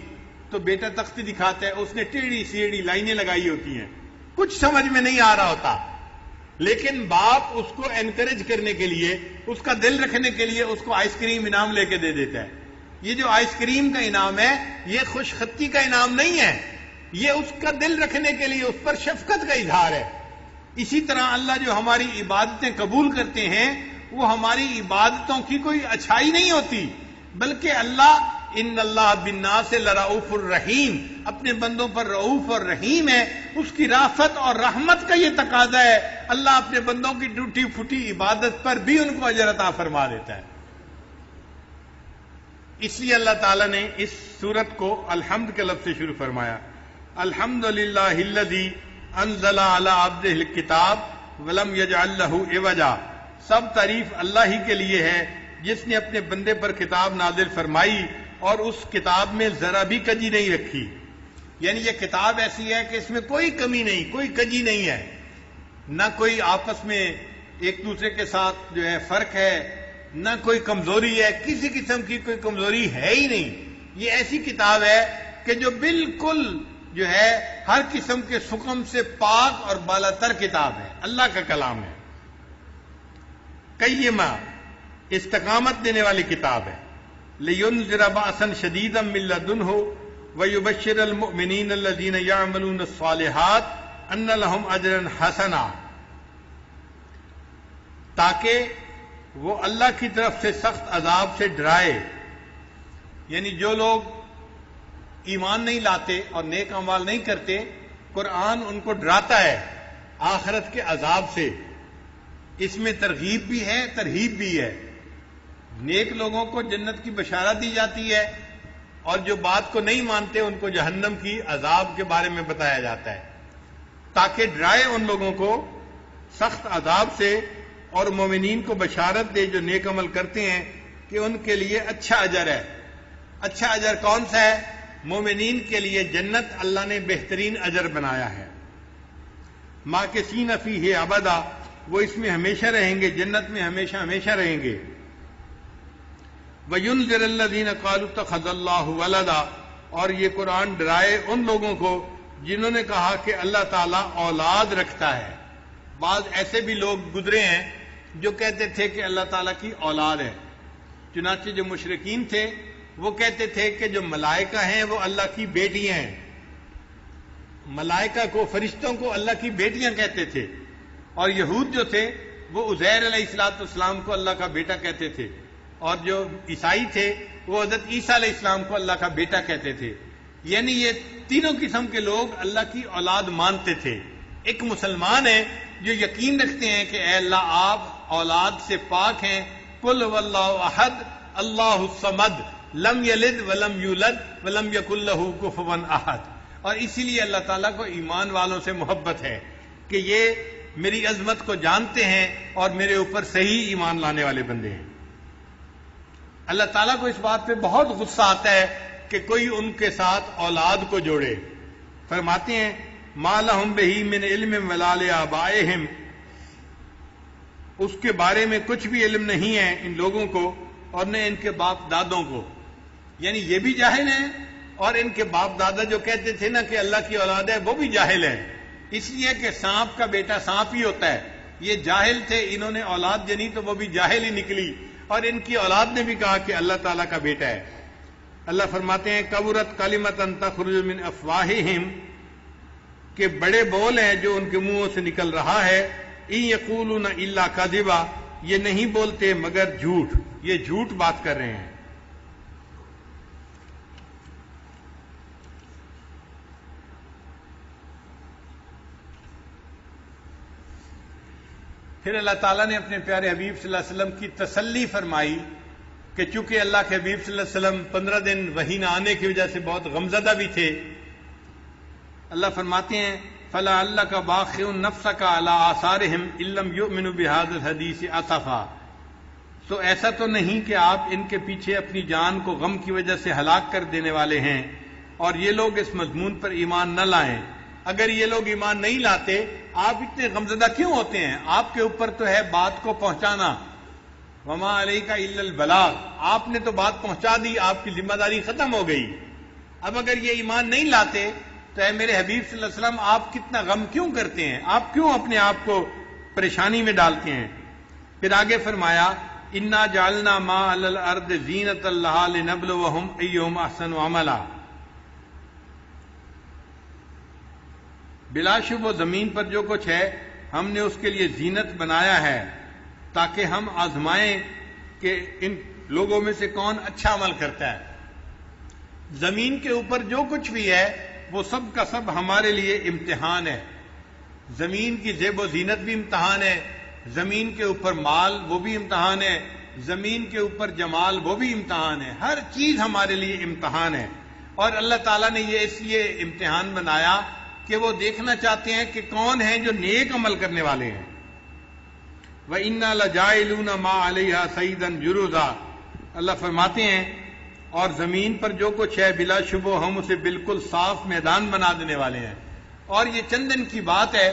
تو بیٹا تختی دکھاتا ہے، اس نے ٹیڑھی سیڑھی لائنیں لگائی ہوتی ہیں، کچھ سمجھ میں نہیں آ رہا ہوتا، لیکن باپ اس کو انکریج کرنے کے لیے، اس کا دل رکھنے کے لیے اس کو آئس کریم انعام لے کے دے دیتا ہے. یہ جو آئس کریم کا انعام ہے یہ خوش خطی کا انعام نہیں ہے، یہ اس کا دل رکھنے کے لیے اس پر شفقت کا اظہار ہے. اسی طرح اللہ جو ہماری عبادتیں قبول کرتے ہیں وہ ہماری عبادتوں کی کوئی اچھائی نہیں ہوتی، بلکہ اللہ ان اللہ بالناس لرؤوف الرحیم، اپنے بندوں پر رؤوف اور رحیم ہے. اس کی رافت اور رحمت کا یہ تقاضا ہے، اللہ اپنے بندوں کی ٹوٹی پھوٹی عبادت پر بھی ان کو اجر عطا فرما دیتا ہے. اس لیے اللہ تعالیٰ نے اس سورت کو الحمد کے لفظ سے شروع فرمایا. الحمدللہ الذی انزل علی عبدہ الکتاب ولم یجعل لہ عوجا، سب تعریف اللہ ہی کے لیے ہے جس نے اپنے بندے پر کتاب نازل فرمائی اور اس کتاب میں ذرا بھی کجی نہیں رکھی. یعنی یہ کتاب ایسی ہے کہ اس میں کوئی کمی نہیں، کوئی کجی نہیں ہے، نہ کوئی آپس میں ایک دوسرے کے ساتھ جو ہے فرق ہے، نہ کوئی کمزوری ہے، کسی قسم کی کوئی کمزوری ہے ہی نہیں. یہ ایسی کتاب ہے کہ جو بالکل جو ہے ہر قسم کے سقم سے پاک اور بالا تر کتاب ہے، اللہ کا کلام ہے. قیمہ، استقامت دینے والی کتاب ہے. لِيُنذِرَ بَأْسًا شَدِيدًا مِّن لَّدُنْهُ وَيُبَشِّرَ الْمُؤْمِنِينَ الَّذِينَ يَعْمَلُونَ الصَّالِحَاتِ أَنَّ لَهُمْ أَجْرًا حَسَنًا، تاکہ وہ اللہ کی طرف سے سخت عذاب سے ڈرائے. یعنی جو لوگ ایمان نہیں لاتے اور نیک اعمال نہیں کرتے، قرآن ان کو ڈراتا ہے آخرت کے عذاب سے. اس میں ترغیب بھی ہے، ترہیب بھی ہے. نیک لوگوں کو جنت کی بشارت دی جاتی ہے اور جو بات کو نہیں مانتے ان کو جہنم کی عذاب کے بارے میں بتایا جاتا ہے، تاکہ ڈرائے ان لوگوں کو سخت عذاب سے اور مومنین کو بشارت دے جو نیک عمل کرتے ہیں کہ ان کے لیے اچھا اجر ہے. اچھا اجر کون سا ہے؟ مومنین کے لیے جنت اللہ نے بہترین اجر بنایا ہے. ماکثین فیہ ابدا، وہ اس میں ہمیشہ رہیں گے، جنت میں ہمیشہ ہمیشہ رہیں گے. وَيُنذِرَ الَّذِينَ قَالُوا اتَّخَذَ اللَّهُ وَلَدًا، اور یہ قرآن ڈرائے ان لوگوں کو جنہوں نے کہا کہ اللہ تعالیٰ اولاد رکھتا ہے. بعض ایسے بھی لوگ گزرے ہیں جو کہتے تھے کہ اللہ تعالیٰ کی اولاد ہے. چنانچہ جو مشرکین تھے وہ کہتے تھے کہ جو ملائکہ ہیں وہ اللہ کی بیٹیاں ہیں. ملائکہ کو، فرشتوں کو اللہ کی بیٹیاں کہتے تھے، اور یہود جو تھے وہ عزیر علیہ السلام کو اللہ کا بیٹا کہتے تھے، اور جو عیسائی تھے وہ حضرت عیسیٰ علیہ السلام کو اللہ کا بیٹا کہتے تھے. یعنی یہ تینوں قسم کے لوگ اللہ کی اولاد مانتے تھے. ایک مسلمان ہے جو یقین رکھتے ہیں کہ اے اللہ آپ اولاد سے پاک ہیں. قل هو اللہ احد اللہ الصمد لم یلد ولم یولد ولم یکن لہ کفوا احد. اور اسی لیے اللہ تعالیٰ کو ایمان والوں سے محبت ہے کہ یہ میری عظمت کو جانتے ہیں اور میرے اوپر صحیح ایمان لانے والے بندے ہیں. اللہ تعالیٰ کو اس بات پہ بہت غصہ آتا ہے کہ کوئی ان کے ساتھ اولاد کو جوڑے. فرماتے ہیں ما لہم بہ من علم ولا لآبائہم، اس کے بارے میں کچھ بھی علم نہیں ہے ان لوگوں کو اور نہ ان کے باپ دادوں کو. یعنی یہ بھی جاہل ہیں اور ان کے باپ دادا جو کہتے تھے نا کہ اللہ کی اولاد ہے وہ بھی جاہل ہے. اس لیے کہ سانپ کا بیٹا سانپ ہی ہوتا ہے. یہ جاہل تھے، انہوں نے اولاد جنی تو وہ بھی جاہل ہی نکلی، اور ان کی اولاد نے بھی کہا کہ اللہ تعالیٰ کا بیٹا ہے. اللہ فرماتے ہیں کبرت کلمۃ تخرج من افواہہم، کہ بڑے بول ہیں جو ان کے منہوں سے نکل رہا ہے. ان یقولون الا کذبا، یہ نہیں بولتے مگر جھوٹ، یہ جھوٹ بات کر رہے ہیں. پھر اللہ تعالیٰ نے اپنے پیارے حبیب صلی اللہ علیہ وسلم کی تسلی فرمائی کہ چونکہ اللہ کے حبیب صلی اللہ علیہ وسلم 15 دن وحی نہ آنے کی وجہ سے بہت غمزدہ بھی تھے. اللہ فرماتے ہیں فَلَعَلَّكَ بَاخِعٌ نَفْسَكَ عَلَىٰ آثَارِهِمْ إِن لَّمْ يُؤْمِنُوا بِهَٰذَا الْحَدِيثِ أَسَفًا. تو ایسا تو نہیں کہ آپ ان کے پیچھے اپنی جان کو غم کی وجہ سے ہلاک کر دینے والے ہیں اور یہ لوگ اس مضمون پر ایمان نہ لائیں. اگر یہ لوگ ایمان نہیں لاتے آپ اتنے غمزدہ کیوں ہوتے ہیں؟ آپ کے اوپر تو ہے بات کو پہنچانا. وما علیک الا البلاغ، آپ نے تو بات پہنچا دی، آپ کی ذمہ داری ختم ہو گئی. اب اگر یہ ایمان نہیں لاتے تو اے میرے حبیب صلی اللہ علیہ وسلم آپ کتنا غم کیوں کرتے ہیں؟ آپ کیوں اپنے آپ کو پریشانی میں ڈالتے ہیں؟ پھر آگے فرمایا انا جعلنا ما علی الارض زینۃ لہا لنبلوہم ایہم احسن عملا. بلا شبہ زمین پر جو کچھ ہے ہم نے اس کے لیے زینت بنایا ہے تاکہ ہم آزمائیں کہ ان لوگوں میں سے کون اچھا عمل کرتا ہے. زمین کے اوپر جو کچھ بھی ہے وہ سب کا سب ہمارے لیے امتحان ہے. زمین کی زیب و زینت بھی امتحان ہے، زمین کے اوپر مال وہ بھی امتحان ہے، زمین کے اوپر جمال وہ بھی امتحان ہے. ہر چیز ہمارے لیے امتحان ہے. اور اللہ تعالیٰ نے یہ اس لیے امتحان بنایا کہ وہ دیکھنا چاہتے ہیں کہ کون ہیں جو نیک عمل کرنے والے ہیں. وَإِنَّا لَجَاعِلُونَ مَا عَلَيْهَا صَعِيدًا جُرُزًا. اللہ فرماتے ہیں اور زمین پر جو کچھ ہے بلا شبہ ہم اسے بالکل صاف میدان بنا دینے والے ہیں. اور یہ چند دن کی بات ہے،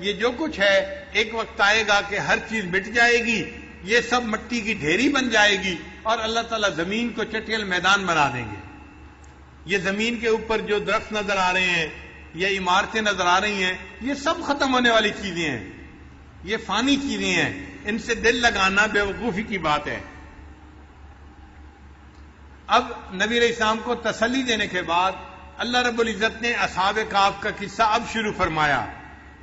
یہ جو کچھ ہے ایک وقت آئے گا کہ ہر چیز مٹ جائے گی، یہ سب مٹی کی ڈھیری بن جائے گی اور اللہ تعالیٰ زمین کو چٹیل میدان بنا دیں گے. یہ زمین کے اوپر جو درخت نظر آ رہے ہیں یا عمارتیں نظر آ رہی ہیں یہ سب ختم ہونے والی چیزیں ہیں، یہ فانی چیزیں ہیں. ان سے دل لگانا بے وقوفی کی بات ہے. اب نبی علیہ السلام کو تسلی دینے کے بعد اللہ رب العزت نے اصحاب کہف کا قصہ اب شروع فرمایا.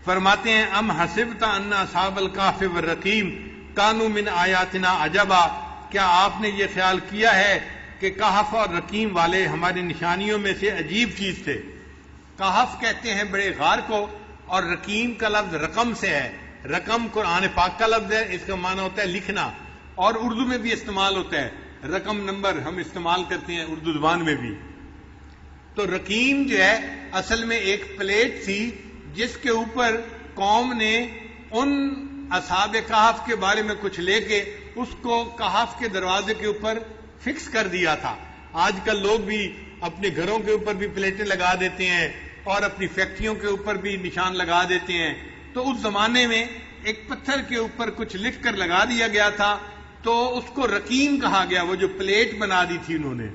فرماتے ہیں ام حسبت ان اصحاب الکہف والرقیم کانوا من آیاتنا عجبا. کیا آپ نے یہ خیال کیا ہے کہ کہف اور رقیم والے ہماری نشانیوں میں سے عجیب چیز تھے؟ کہف کہتے ہیں بڑے غار کو، اور رقیم کا لفظ رقم سے ہے. رقم قرآن پاک کا لفظ ہے، اس کا معنی ہوتا ہے لکھنا، اور اردو میں بھی استعمال ہوتا ہے. رقم نمبر ہم استعمال کرتے ہیں اردو زبان میں بھی. تو رقیم جو ہے اصل میں ایک پلیٹ تھی جس کے اوپر قوم نے ان اصحاب کہف کے بارے میں کچھ لے کے اس کو کہف کے دروازے کے اوپر فکس کر دیا تھا. آج کل لوگ بھی اپنے گھروں کے اوپر بھی پلیٹیں لگا دیتے ہیں اور اپنی فیکٹریوں کے اوپر بھی نشان لگا دیتے ہیں. تو اس زمانے میں ایک پتھر کے اوپر کچھ لکھ کر لگا دیا گیا تھا تو اس کو رقیم کہا گیا، وہ جو پلیٹ بنا دی تھی انہوں نے.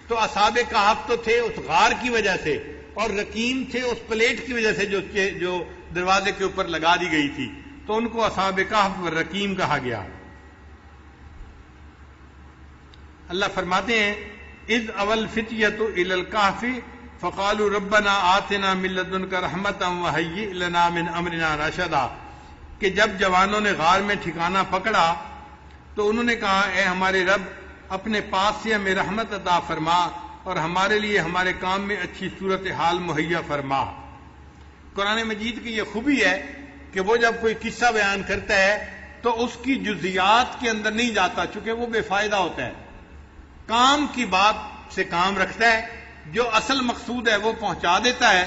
تو اصحاب کہف تو تھے اس غار کی وجہ سے اور رقیم تھے اس پلیٹ کی وجہ سے جو دروازے کے اوپر لگا دی گئی تھی، تو ان کو اصحاب کہف و رقیم کہا گیا. اللہ فرماتے ہیں اذ اول فتیۃ الی الکہف فقالوا ربنا آتنا من لدنک رحمتا وہیئ لنا من امرنا رشدا، کہ جب جوانوں نے غار میں ٹھکانہ پکڑا تو انہوں نے کہا اے ہمارے رب اپنے پاس سے ہمیں رحمت عطا فرما اور ہمارے لیے ہمارے کام میں اچھی صورتحال مہیا فرما۔ قرآن مجید کی یہ خوبی ہے کہ وہ جب کوئی قصہ بیان کرتا ہے تو اس کی جزیات کے اندر نہیں جاتا، چونکہ وہ بے فائدہ ہوتا ہے، کام کی بات سے کام رکھتا ہے، جو اصل مقصود ہے وہ پہنچا دیتا ہے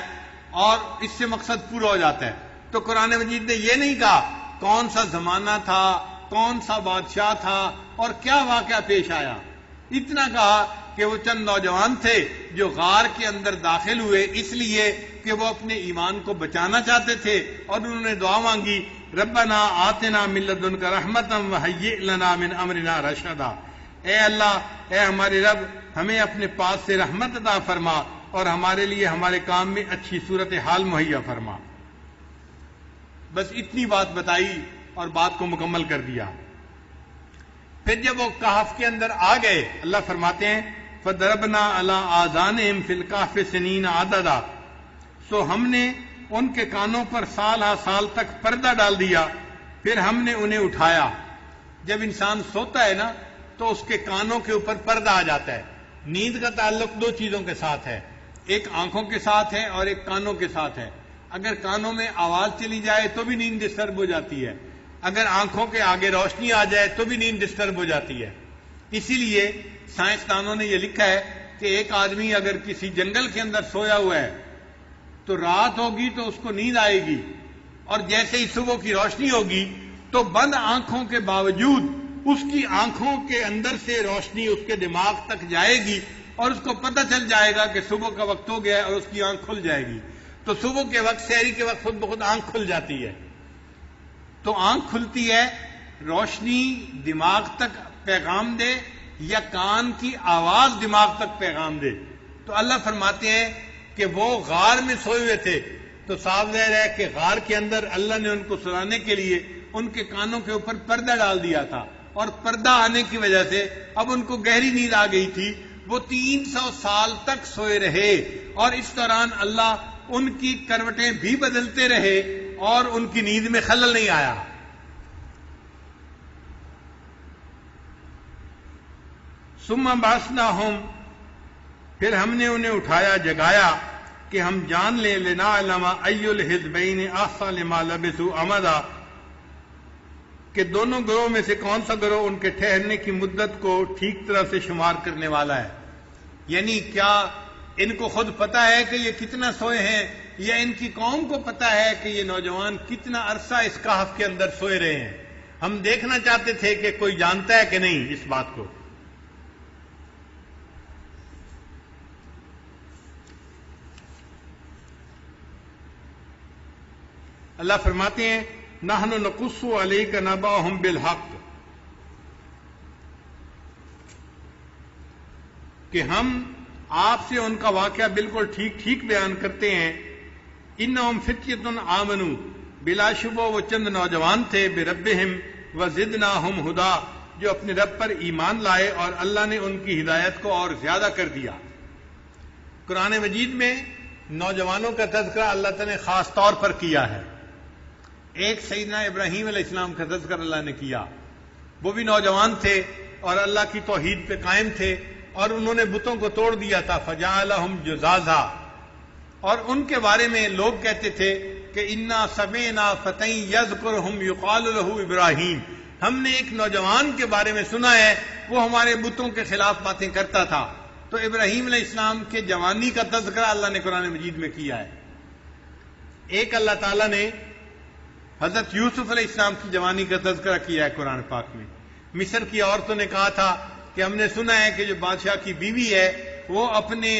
اور اس سے مقصد پورا ہو جاتا ہے۔ تو قرآن مجید نے یہ نہیں کہا کون سا زمانہ تھا، کون سا بادشاہ تھا اور کیا واقعہ پیش آیا، اتنا کہا کہ وہ چند نوجوان تھے جو غار کے اندر داخل ہوئے اس لیے کہ وہ اپنے ایمان کو بچانا چاہتے تھے، اور انہوں نے دعا مانگی ربنا آتنا من لدنک رحمتا وہیئ لنا من امرنا رشدا، اے اللہ اے ہمارے رب ہمیں اپنے پاس سے رحمت عطا فرما اور ہمارے لیے ہمارے کام میں اچھی صورتحال مہیا فرما۔ بس اتنی بات بتائی اور بات کو مکمل کر دیا۔ پھر جب وہ کہف کے اندر آ گئے، اللہ فرماتے ہیں فَضَرَبْنَا عَلَىٰ آذَانِهِمْ فِي الْكَهْفِ سِنِينَ عَدَدًا، سو ہم نے ان کے کانوں پر سال ہا سال تک پردہ ڈال دیا، پھر ہم نے انہیں اٹھایا۔ جب انسان سوتا ہے نا تو اس کے کانوں کے اوپر پردہ آ جاتا ہے۔ نیند کا تعلق دو چیزوں کے ساتھ ہے، ایک آنکھوں کے ساتھ ہے اور ایک کانوں کے ساتھ ہے۔ اگر کانوں میں آواز چلی جائے تو بھی نیند ڈسٹرب ہو جاتی ہے، اگر آنکھوں کے آگے روشنی آ جائے تو بھی نیند ڈسٹرب ہو جاتی ہے۔ اسی لیے سائنسدانوں نے یہ لکھا ہے کہ ایک آدمی اگر کسی جنگل کے اندر سویا ہوا ہے تو رات ہوگی تو اس کو نیند آئے گی، اور جیسے ہی صبح کی روشنی ہوگی تو بند آنکھوں کے باوجود اس کی آنکھوں کے اندر سے روشنی اس کے دماغ تک جائے گی اور اس کو پتہ چل جائے گا کہ صبح کا وقت ہو گیا ہے اور اس کی آنکھ کھل جائے گی۔ تو صبح کے وقت سحری کے وقت خود بخود آنکھ کھل جاتی ہے۔ تو آنکھ کھلتی ہے روشنی دماغ تک پیغام دے یا کان کی آواز دماغ تک پیغام دے۔ تو اللہ فرماتے ہیں کہ وہ غار میں سوئے ہوئے تھے، تو صاف ظاہر ہے کہ غار کے اندر اللہ نے ان کو سلانے کے لیے ان کے کانوں کے اوپر پردہ ڈال دیا تھا، اور پردہ آنے کی وجہ سے اب ان کو گہری نیند آ گئی تھی۔ وہ 300 سال تک سوئے رہے، اور اس دوران اللہ ان کی کروٹیں بھی بدلتے رہے اور ان کی نیند میں خلل نہیں آیا۔ ثم بعثناہم، پھر ہم نے انہیں اٹھایا جگایا کہ ہم جان لیں لنعلم ای الحزبین احصی لما لبثوا امدا، کہ دونوں گروہ میں سے کون سا گروہ ان کے ٹھہرنے کی مدت کو ٹھیک طرح سے شمار کرنے والا ہے۔ یعنی کیا ان کو خود پتا ہے کہ یہ کتنا سوئے ہیں، یا ان کی قوم کو پتا ہے کہ یہ نوجوان کتنا عرصہ اس کہف کے اندر سوئے رہے ہیں؟ ہم دیکھنا چاہتے تھے کہ کوئی جانتا ہے کہ نہیں اس بات کو۔ اللہ فرماتے ہیں نحن نقص علیک نبأہم بالحق، کہ ہم آپ سے ان کا واقعہ بالکل ٹھیک ٹھیک بیان کرتے ہیں۔ انہم فتیۃ آمنوا، بلا شبہ وہ چند نوجوان تھے، بربہم وزدناہم ہدا، جو اپنے رب پر ایمان لائے اور اللہ نے ان کی ہدایت کو اور زیادہ کر دیا۔ قرآن مجید میں نوجوانوں کا تذکرہ اللہ تعالی نے خاص طور پر کیا ہے۔ ایک سیدنا ابراہیم علیہ السلام کا تذکرہ اللہ نے کیا، وہ بھی نوجوان تھے اور اللہ کی توحید پہ قائم تھے، اور انہوں نے بتوں کو توڑ دیا تھا، فجعلہم جذاذا، اور ان کے بارے میں لوگ کہتے تھے کہ انا سمعنا فتى یذکرہم یقال لہ ابراہیم، ہم نے ایک نوجوان کے بارے میں سنا ہے وہ ہمارے بتوں کے خلاف باتیں کرتا تھا۔ تو ابراہیم علیہ السلام کے جوانی کا تذکرہ اللہ نے قرآن مجید میں کیا ہے۔ ایک اللہ تعالیٰ نے حضرت یوسف علیہ السلام کی جوانی کا تذکرہ کیا ہے قرآن پاک میں۔ مصر کی عورتوں نے کہا تھا کہ ہم نے سنا ہے کہ جو بادشاہ کی بیوی ہے وہ اپنے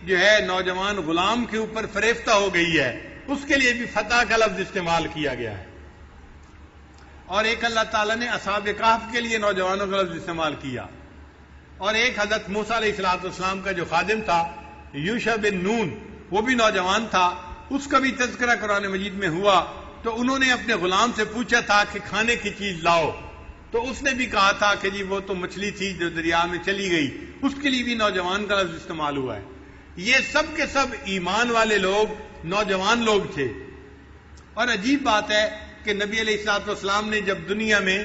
جو ہے نوجوان غلام کے اوپر فریفتہ ہو گئی ہے، اس کے لیے بھی فتح کا لفظ استعمال کیا گیا ہے۔ اور ایک اللہ تعالیٰ نے اصحاب کہف کے لیے نوجوانوں کا لفظ استعمال کیا، اور ایک حضرت موسیٰ علیہ السلام کا جو خادم تھا یوشع بن نون، وہ بھی نوجوان تھا، اس کا بھی تذکرہ قرآن مجید میں ہوا۔ تو انہوں نے اپنے غلام سے پوچھا تھا کہ کھانے کی چیز لاؤ، تو اس نے بھی کہا تھا کہ جی وہ تو مچھلی تھی جو دریا میں چلی گئی، اس کے لیے بھی نوجوان کا لفظ استعمال ہوا ہے۔ یہ سب کے سب ایمان والے لوگ، نوجوان لوگ تھے. اور عجیب بات ہے کہ نبی علیہ الصلوۃ والسلام نے جب دنیا میں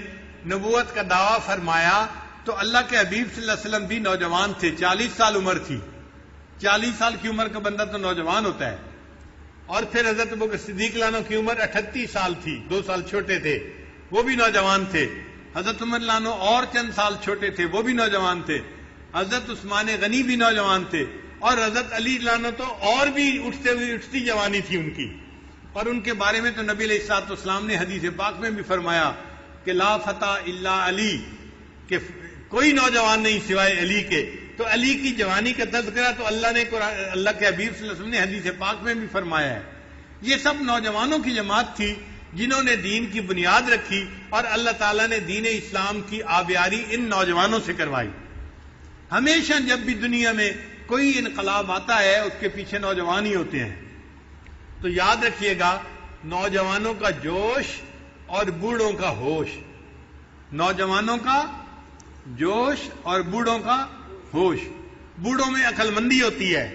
نبوت کا دعویٰ فرمایا تو اللہ کے حبیب صلی اللہ علیہ وسلم بھی نوجوان تھے، 40 سال عمر تھی. 40 سال کی عمر کا بندہ تو نوجوان ہوتا ہے. اور پھر حضرت ابوبکر صدیق لانو کی عمر 38 سال تھی، 2 سال چھوٹے تھے، وہ بھی نوجوان تھے. حضرت عمر لانو اور چند سال چھوٹے تھے، وہ بھی نوجوان تھے. حضرت عثمان غنی بھی نوجوان تھے. اور حضرت علی لانو تو اور بھی اٹھتی جوانی تھی ان کی. اور ان کے بارے میں تو نبی علیہ الصلوۃ والسلام نے حدیث پاک میں بھی فرمایا کہ لا فتح الا علی، کہ کوئی نوجوان نہیں سوائے علی کے. تو علی کی جوانی کا تذکرہ تو اللہ کے حبیب صلی اللہ علیہ وسلم نے حدیث پاک میں بھی فرمایا ہے. یہ سب نوجوانوں کی جماعت تھی جنہوں نے دین کی بنیاد رکھی، اور اللہ تعالیٰ نے دین اسلام کی آبیاری ان نوجوانوں سے کروائی. ہمیشہ جب بھی دنیا میں کوئی انقلاب آتا ہے اس کے پیچھے نوجوان ہی ہوتے ہیں. تو یاد رکھیے گا، نوجوانوں کا جوش اور بوڑھوں کا ہوش. نوجوانوں کا جوش اور بوڑھوں کا ہوش. بوڑھوں میں عقل مندی ہوتی ہے،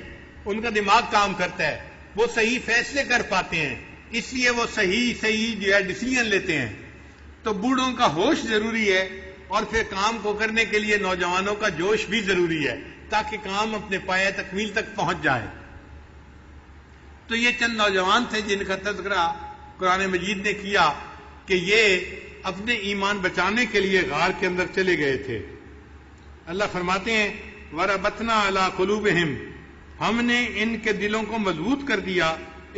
ان کا دماغ کام کرتا ہے، وہ صحیح فیصلے کر پاتے ہیں، اس لیے وہ صحیح جو ہے ڈیسیژن لیتے ہیں. تو بوڑھوں کا ہوش ضروری ہے، اور پھر کام کو کرنے کے لیے نوجوانوں کا جوش بھی ضروری ہے تاکہ کام اپنے پایہ تکمیل تک پہنچ جائے. تو یہ چند نوجوان تھے جن کا تذکرہ قرآن مجید نے کیا کہ یہ اپنے ایمان بچانے کے لیے غار کے اندر چلے گئے تھے. اللہ فرماتے ہیں وَرَبَطْنَا عَلَىٰ قُلُوبِهِمْ، ہم نے ان کے دلوں کو مضبوط کر دیا.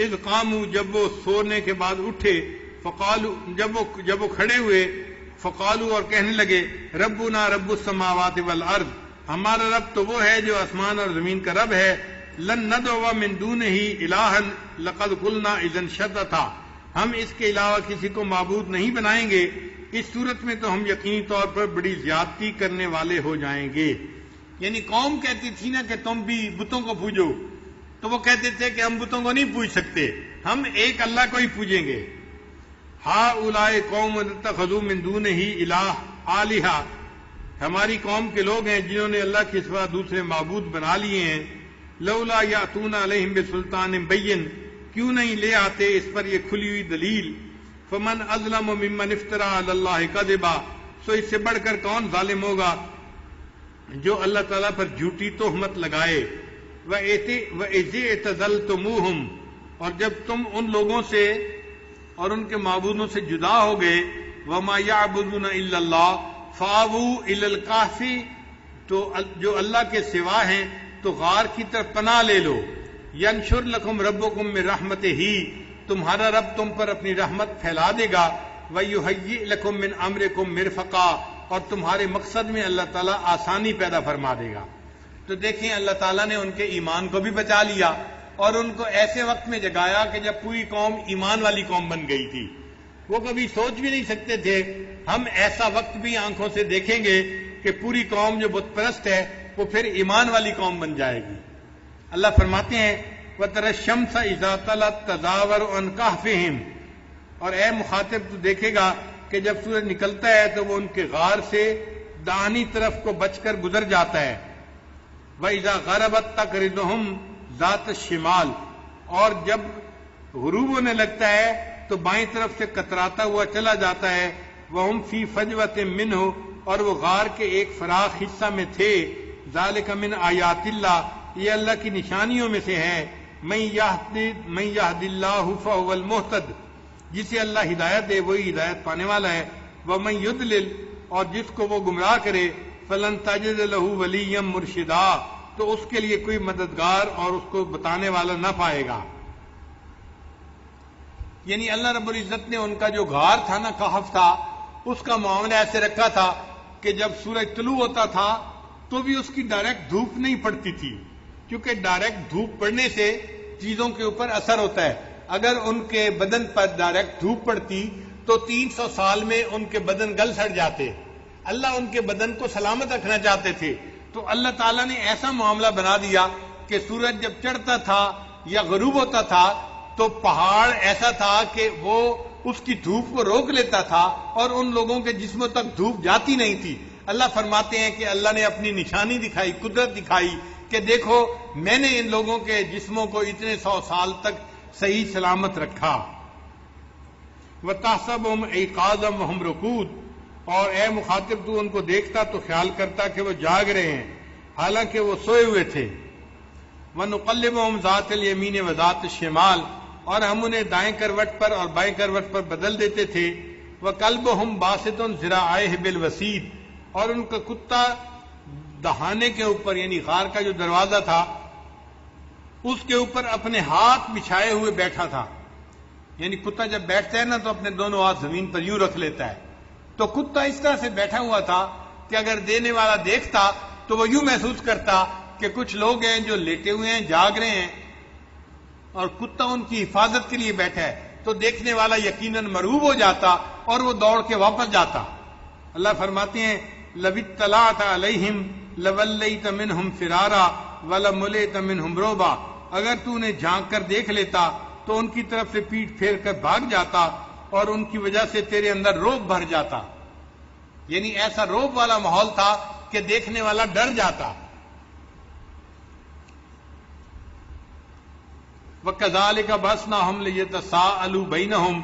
اذ قاموا، جب وہ سونے کے بعد اٹھے، فقالوا، جب وہ کھڑے ہوئے، فقالوا، اور کہنے لگے ربنا رب السماوات والارض، ہمارا رب تو وہ ہے جو آسمان اور زمین کا رب ہے. لن ندعو من دونہ الہا لقد قلنا اذا شططا، ہم اس کے علاوہ کسی کو معبود نہیں بنائیں گے، اس صورت میں تو ہم یقینی طور پر بڑی زیادتی کرنے والے ہو جائیں گے. یعنی قوم کہتی تھی نا کہ تم بھی بتوں کو پوجو، تو وہ کہتے تھے کہ ہم بتوں کو نہیں پوج سکتے، ہم ایک اللہ کو ہی پوجیں گے. ہؤلاء قوم اتخذوا من دونہ الہ آلہہ، ہماری قوم کے لوگ ہیں جنہوں نے اللہ کے سوا دوسرے معبود بنا لیے ہیں. لولا یاتون علیہم بسلطان بین، کیوں نہیں لے آتے اس پر یہ کھلی ہوئی دلیل. فمن اظلم ممن افترى علی اللہ کذبا، سو اس سے بڑھ کر کون ظالم ہوگا جو اللہ تعالیٰ پر جھوٹی تہمت لگائے. وَإِذِ اعْتَزَلْتُمُوهُمْ، اور جب تم ان لوگوں سے اور ان کے معبودوں سے جدا ہو گئے. وَمَا يَعْبُدُونَ إِلَّا اللَّهَ فَآوُوا إِلَى الْكَهْفِ، تو جو اللہ کے سوا ہیں تو غار کی طرف پناہ لے لو. يَنشُرْ لَكُمْ رَبُّكُمْ مِنْ رَحْمَتِهِ، تمہارا رب تم پر اپنی رحمت پھیلا دے گا. وَيُهَيِّئْ لَكُمْ مِنْ أَمْرِكُمْ مِرْفَقًا، اور تمہارے مقصد میں اللہ تعالیٰ آسانی پیدا فرما دے گا. تو دیکھیں اللہ تعالیٰ نے ان کے ایمان کو بھی بچا لیا اور ان کو ایسے وقت میں جگایا کہ جب پوری قوم ایمان والی قوم بن گئی تھی. وہ کبھی سوچ بھی نہیں سکتے تھے ہم ایسا وقت بھی آنکھوں سے دیکھیں گے کہ پوری قوم جو بت پرست ہے وہ پھر ایمان والی قوم بن جائے گی. اللہ فرماتے ہیں وَتَرَى الشَّمْسَ إِذَا طَلَعَتْ تَزَاوَرُ عَنْ كَهْفِهِمْ، اور اے مخاطب تو دیکھے گا کہ جب سورج نکلتا ہے تو وہ ان کے غار سے داہنی طرف کو بچ کر گزر جاتا ہے. وَإِذَا غَرَبَتْ تَقْرِضُهُمْ ذَاتَ الشِّمَالِ، اور جب غروب ہونے لگتا ہے تو بائیں طرف سے کتراتا ہوا چلا جاتا ہے. وَهُمْ فِي فَجْوَةٍ مِّنْهُ، اور وہ غار کے ایک فراخ حصہ میں تھے. ذَلِكَ مِنْ آیاتِ اللَّهِ، یہ اللہ کی نشانیوں میں سے ہے. مَن يَهْدِ اللَّهُ فَهُوَ الْمُهْتَدِ، جسے اللہ ہدایت دے وہی ہدایت پانے والا ہے. وَمَن يُضْلِلْ، اور جس کو وہ گمراہ کرے، فَلَن تَجِدَ لَهُ وَلِيًّا مُرْشِدًا، تو اس کے لیے کوئی مددگار اور اس کو بتانے والا نہ پائے گا. یعنی اللہ رب العزت نے ان کا جو غار تھا نا، کہف تھا، اس کا معاملہ ایسے رکھا تھا کہ جب سورج طلوع ہوتا تھا تو بھی اس کی ڈائریکٹ دھوپ نہیں پڑتی تھی، کیونکہ ڈائریکٹ دھوپ پڑنے سے چیزوں کے اوپر اثر ہوتا ہے. اگر ان کے بدن پر ڈائریکٹ دھوپ پڑتی تو 300 سال میں ان کے بدن گل سڑ جاتے. اللہ ان کے بدن کو سلامت رکھنا چاہتے تھے، تو اللہ تعالیٰ نے ایسا معاملہ بنا دیا کہ سورج جب چڑھتا تھا یا غروب ہوتا تھا تو پہاڑ ایسا تھا کہ وہ اس کی دھوپ کو روک لیتا تھا اور ان لوگوں کے جسموں تک دھوپ جاتی نہیں تھی. اللہ فرماتے ہیں کہ اللہ نے اپنی نشانی دکھائی، قدرت دکھائی کہ دیکھو میں نے ان لوگوں کے جسموں کو اتنے 100 سال تک صحیح سلامت رکھا. وَتَحْسَبُهُمْ أَيْقَاظًا وَهُمْ رُقُودٌ، اور اے مخاطب تو ان کو دیکھتا تو خیال کرتا کہ وہ جاگ رہے ہیں حالانکہ وہ سوئے ہوئے تھے. وَنُقَلِّبُهُمْ ذَاتَ الْيَمِينِ وَذَاتَ الشِّمَالِ، اور ہم انہیں دائیں کروٹ پر اور بائیں کروٹ پر بدل دیتے تھے. وَكَلْبُهُمْ بَاسِطٌ ذِرَاعَيْهِ بِالْوَسِيدِ، اور ان کا کتا دہانے کے اوپر یعنی غار کا جو دروازہ تھا اس کے اوپر اپنے ہاتھ بچھائے ہوئے بیٹھا تھا. یعنی کتا جب بیٹھتا ہے نا تو اپنے دونوں ہاتھ زمین پر یوں رکھ لیتا ہے. تو کتا اس طرح سے بیٹھا ہوا تھا کہ اگر دینے والا دیکھتا تو وہ یوں محسوس کرتا کہ کچھ لوگ ہیں جو لیٹے ہوئے ہیں، جاگ رہے ہیں، اور کتا ان کی حفاظت کے لیے بیٹھا ہے، تو دیکھنے والا یقیناً مرعوب ہو جاتا اور وہ دوڑ کے واپس جاتا. اللہ فرماتے ہیں لَوِ اطَّلَعْتَ عَلَيْهِمْ لَوَلَّيْتَ مِنْهُمْ فِرَارًا وَلَمُلِئْتَ مِنْهُمْ رُعْبًا، اگر تو انہیں جھانک کر دیکھ لیتا تو ان کی طرف سے پیٹ پھیر کر بھاگ جاتا اور ان کی وجہ سے تیرے اندر روب بھر جاتا. یعنی ایسا روب والا ماحول تھا کہ دیکھنے والا ڈر جاتا. وَكَذَلِكَ بَعَثْنَاهُمْ لِيَتَسَاءَلُوا بَيْنَهُمْ،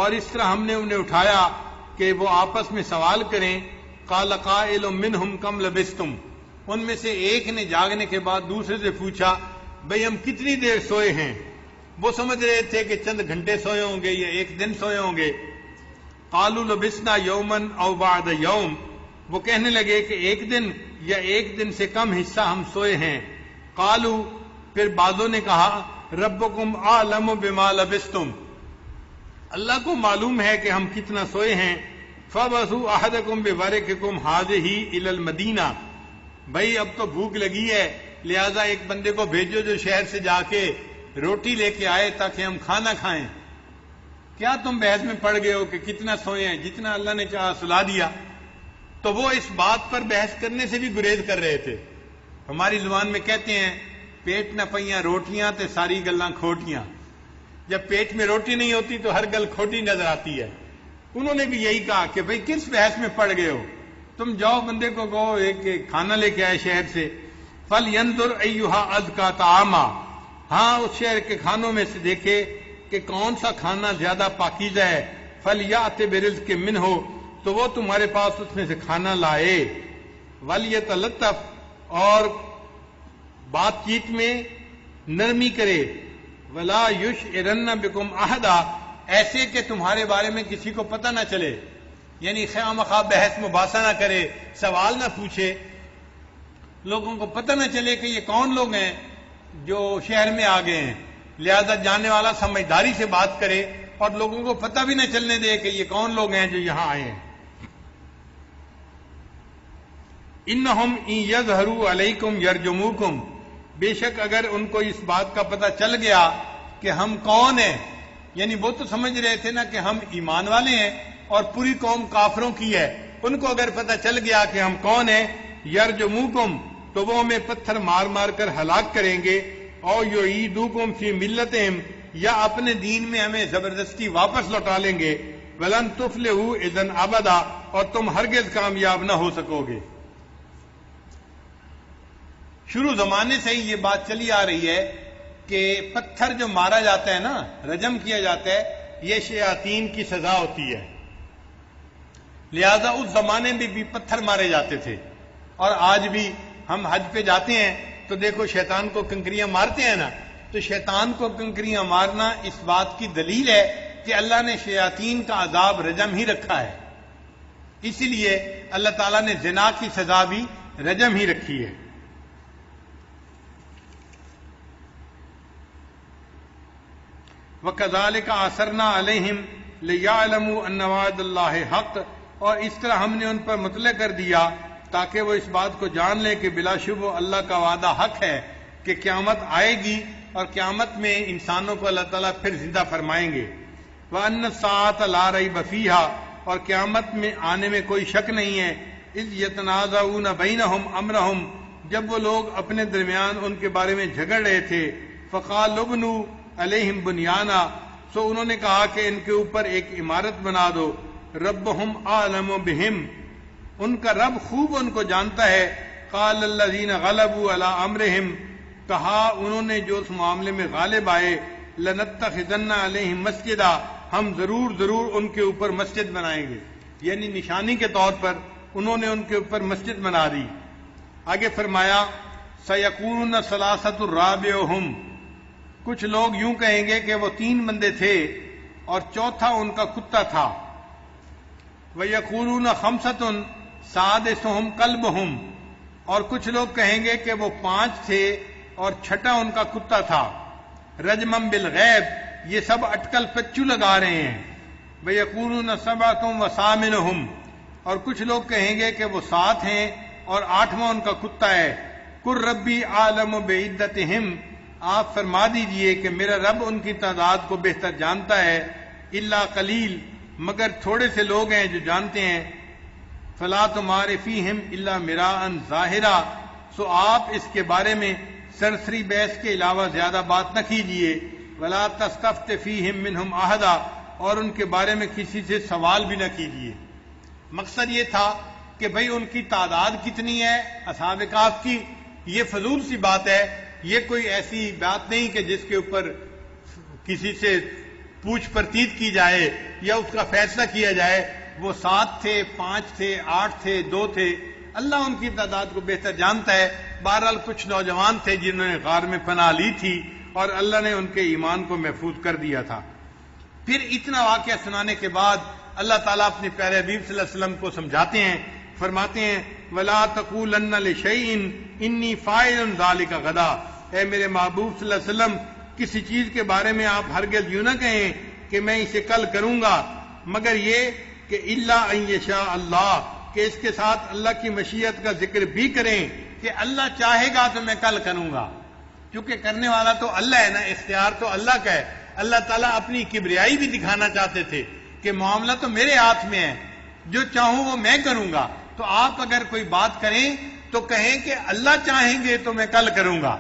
اور اس طرح ہم نے انہیں اٹھایا کہ وہ آپس میں سوال کریں. قَالَ قَائِلٌ مِّنْهُمْ كَمْ لَبِثْتُمْ، ان میں سے ایک نے جاگنے کے بعد دوسرے سے پوچھا بھئی ہم کتنی دیر سوئے ہیں. وہ سمجھ رہے تھے کہ چند گھنٹے سوئے ہوں گے یا ایک دن سوئے ہوں گے. قالوا لبثنا یوما او بعد یوم، وہ کہنے لگے کہ ایک دن یا ایک دن سے کم حصہ ہم سوئے ہیں. قالوا، پھر بعضوں نے کہا ربکم اعلم بما لبثتم، اللہ کو معلوم ہے کہ ہم کتنا سوئے ہیں. فبعثوا احدکم بورقکم هذه الى المدینہ، بھائی اب تو بھوک لگی ہے لہذا ایک بندے کو بھیجو جو شہر سے جا کے روٹی لے کے آئے تاکہ ہم کھانا کھائیں. کیا تم بحث میں پڑ گئے ہو کہ کتنا سوئے ہیں؟ جتنا اللہ نے چاہا سلا دیا. تو وہ اس بات پر بحث کرنے سے بھی گریز کر رہے تھے. ہماری زبان میں کہتے ہیں پیٹ نہ پئیاں روٹیاں تے ساری گلاں کھوٹیاں. جب پیٹ میں روٹی نہیں ہوتی تو ہر گل کھوٹی نظر آتی ہے. انہوں نے بھی یہی کہا کہ بھئی کس بحث میں پڑ گئے ہو، تم جاؤ بندے کو کہو ایک کھانا لے کے آئے شہر سے. فَلْيَنْظُرْ أَيُّهَا أَزْكَىٰ طَعَامًا، ہاں اس شہر کے کھانوں میں سے دیکھے کہ کون سا کھانا زیادہ پاکیزہ ہے. فَلْيَأْتِ بِرِزْقٍ مِّنْهُ، تو وہ تمہارے پاس اس میں سے کھانا لائے. وَلْيَتَلَطَّفْ، اور بات چیت میں نرمی کرے. وَلَا يُشْعِرَنَّ بِكُمْ أَحَدًا، ایسے کہ تمہارے بارے میں کسی کو پتہ نہ چلے. یعنی خواہ مخواہ بحث مباحثہ نہ کرے، سوال نہ پوچھے، لوگوں کو پتہ نہ چلے کہ یہ کون لوگ ہیں جو شہر میں آ گئے ہیں. لہذا جانے والا سمجھداری سے بات کرے اور لوگوں کو پتہ بھی نہ چلنے دے کہ یہ کون لوگ ہیں جو یہاں آئے ہیں. انہم ان یظہروا علیکم یرجموکم، بے شک اگر ان کو اس بات کا پتہ چل گیا کہ ہم کون ہیں، یعنی وہ تو سمجھ رہے تھے نا کہ ہم ایمان والے ہیں اور پوری قوم کافروں کی ہے، ان کو اگر پتہ چل گیا کہ ہم کون ہیں، یرجموکم، تو وہ ہمیں پتھر مار مار کر ہلاک کریں گے. او یعیدوکم فی ملتہم، یا اپنے دین میں ہمیں زبردستی واپس لوٹا لیں گے. ولن تفلحوا اذن ابدا، اور تم ہرگز کامیاب نہ ہو سکو گے. شروع زمانے سے ہی یہ بات چلی آ رہی ہے کہ پتھر جو مارا جاتا ہے نا، رجم کیا جاتا ہے، یہ شیاطین کی سزا ہوتی ہے. لہذا اس زمانے میں بھی پتھر مارے جاتے تھے. اور آج بھی ہم حج پہ جاتے ہیں تو دیکھو شیطان کو کنکریاں مارتے ہیں نا، تو شیطان کو کنکریاں مارنا اس بات کی دلیل ہے کہ اللہ نے شیاطین کا عذاب رجم ہی رکھا ہے. اسی لیے اللہ تعالیٰ نے زنا کی سزا بھی رجم ہی رکھی ہے. وَكَذَلِكَ أَثَرْنَا عَلَيْهِمْ لِيَعْلَمُوا أَنَّ وَعْدَ اللَّهِ حَقٌّ، اور اس طرح ہم نے ان پر مطلع کر دیا تاکہ وہ اس بات کو جان لیں کہ بلا شبہ اللہ کا وعدہ حق ہے کہ قیامت آئے گی اور قیامت میں انسانوں کو اللہ تعالیٰ پھر زندہ فرمائیں گے. وَأَنَّ السَّاعَةَ لَا رَيْبَ فِيهَا، اور قیامت میں آنے میں کوئی شک نہیں ہے. اِذْ يَتَنَازَعُونَ بَيْنَهُمْ أَمْرَهُمْ، جب وہ لوگ اپنے درمیان ان کے بارے میں جھگڑ رہے تھے. فَقَالُوا ابْنُوا عَلَيْهِمْ بُنْيَانًا، سو انہوں نے کہا کہ ان کے اوپر ایک عمارت بنا دو. ربهم اعلم بهم، ان کا رب خوب ان کو جانتا ہے. قال الذین غلبوا علی امرہم، کہا انہوں نے جو اس معاملے میں غالب آئے، لنتخذن علیہم مسجدا، ہم ضرور ان کے اوپر مسجد بنائیں گے، یعنی نشانی کے طور پر انہوں نے ان کے اوپر مسجد بنا دی۔ آگے فرمایا سیقولون ثلاثۃ رابعہم، کچھ لوگ یوں کہیں گے کہ وہ 3 بندے تھے اور چوتھا ان کا کتا تھا۔ وَيَقُولُونَ خَمْسَةٌ سَادِسُهُمْ كَلْبُهُمْ، اور کچھ لوگ کہیں گے کہ وہ 5 تھے اور چھٹا ان کا کتا تھا۔ رجمًا بالغیب، یہ سب اٹکل پچو لگا رہے ہیں۔ وَيَقُولُونَ سَبْعَةٌ وَثَامِنُهُمْ، اور کچھ لوگ کہیں گے کہ وہ 7 ہیں اور 8واں ان کا کتا ہے۔ قُل رَّبِّي أَعْلَمُ بِعِدَّتِهِمْ، آپ فرما دیجئے کہ میرا رب ان کی تعداد کو بہتر جانتا ہے۔ الا قلیل، مگر تھوڑے سے لوگ ہیں جو جانتے ہیں۔ فلا تمار فیہم الا مراء ظاہرا، سو آپ اس کے بارے میں سرسری بحث کے علاوہ زیادہ بات نہ کیجیے۔ ولا تستفت فیہم منہم احدا، اور ان کے بارے میں کسی سے سوال بھی نہ کیجیے۔ مقصد یہ تھا کہ بھئی ان کی تعداد کتنی ہے اصحاب کہف کی، یہ فضول سی بات ہے، یہ کوئی ایسی بات نہیں کہ جس کے اوپر کسی سے پوچھ پرتیت کی جائے یا اس کا فیصلہ کیا جائے۔ وہ 7 تھے، 5 تھے، 8 تھے، 2 تھے، اللہ ان کی تعداد کو بہتر جانتا ہے۔ بہرحال کچھ نوجوان تھے جنہوں نے غار میں پناہ لی تھی اور اللہ نے ان کے ایمان کو محفوظ کر دیا تھا۔ پھر اتنا واقعہ سنانے کے بعد اللہ تعالیٰ اپنے پیارے حبیب صلی اللہ علیہ وسلم کو سمجھاتے ہیں، فرماتے ہیں وَلَا تَقُولَنَّ لِشَيْءٍ إِنِّي فَاعِلٌ ذَلِكَ غَدًا، اے میرے محبوب صلی اللہ علیہ وسلم، کسی چیز کے بارے میں آپ ہرگز یوں نہ کہیں کہ میں اسے کل کروں گا، مگر یہ کہ الا ان یشاء اللہ، کہ اس کے ساتھ اللہ کی مشیت کا ذکر بھی کریں کہ اللہ چاہے گا تو میں کل کروں گا، کیونکہ کرنے والا تو اللہ ہے نا، اختیار تو اللہ کا ہے۔ اللہ تعالیٰ اپنی کبریائی بھی دکھانا چاہتے تھے کہ معاملہ تو میرے ہاتھ میں ہے، جو چاہوں وہ میں کروں گا۔ تو آپ اگر کوئی بات کریں تو کہیں کہ اللہ چاہیں گے تو میں کل کروں گا۔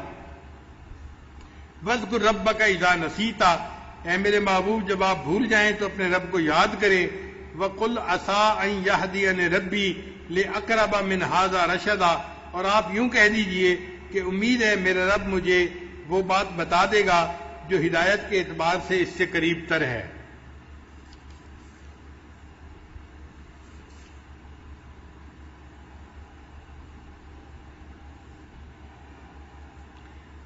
وَاذْكُر رَبَّكَ إِذَا نَسِيتَ، اے میرے محبوب جب آپ بھول جائیں تو اپنے رب کو یاد کریں۔ وَقُلْ عَسَىٰ أَن يَهْدِيَنِ رَبِّي لِأَقْرَبَ مِنْ هَٰذَا رَشَدًا، اور آپ یوں کہہ دیجئے کہ امید ہے میرا رب مجھے وہ بات بتا دے گا جو ہدایت کے اعتبار سے اس سے قریب تر ہے۔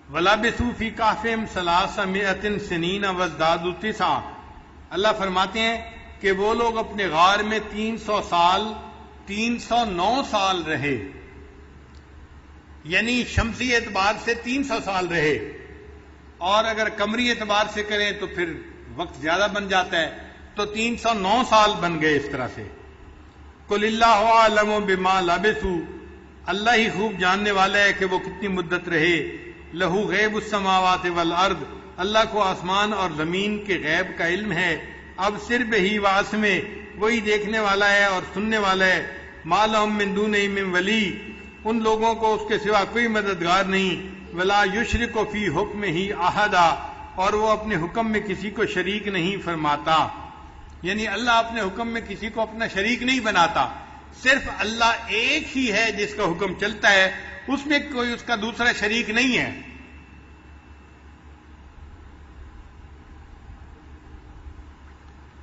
وَلَبِثُوا فِي كَهْفِهِمْ 300 سِنِينَ وَازْدَادُوا 9، اللہ فرماتے ہیں کہ وہ لوگ اپنے غار میں 309 سال رہے، یعنی شمسی اعتبار سے 300 سال رہے، اور اگر قمری اعتبار سے کریں تو پھر وقت زیادہ بن جاتا ہے، تو 309 سال بن گئے اس طرح سے۔ قُلِ اللَّهُ أَعْلَمُ بِمَا لَبِثُوا، اللہ ہی خوب جاننے والا ہے کہ وہ کتنی مدت رہے۔ لہو غیب السماوات والارض، اللہ کو آسمان اور زمین کے غیب کا علم ہے۔ اب صرف ہی واسمع، وہی دیکھنے والا ہے اور سننے والا ہے۔ ما لہم من دونہ من ولی، ان لوگوں کو اس کے سوا کوئی مددگار نہیں۔ ولا یشرک فی حکمہ احدا، اور وہ اپنے حکم میں کسی کو شریک نہیں فرماتا، یعنی اللہ اپنے حکم میں کسی کو اپنا شریک نہیں بناتا، صرف اللہ ایک ہی ہے جس کا حکم چلتا ہے، اس میں کوئی اس کا دوسرا شریک نہیں ہے۔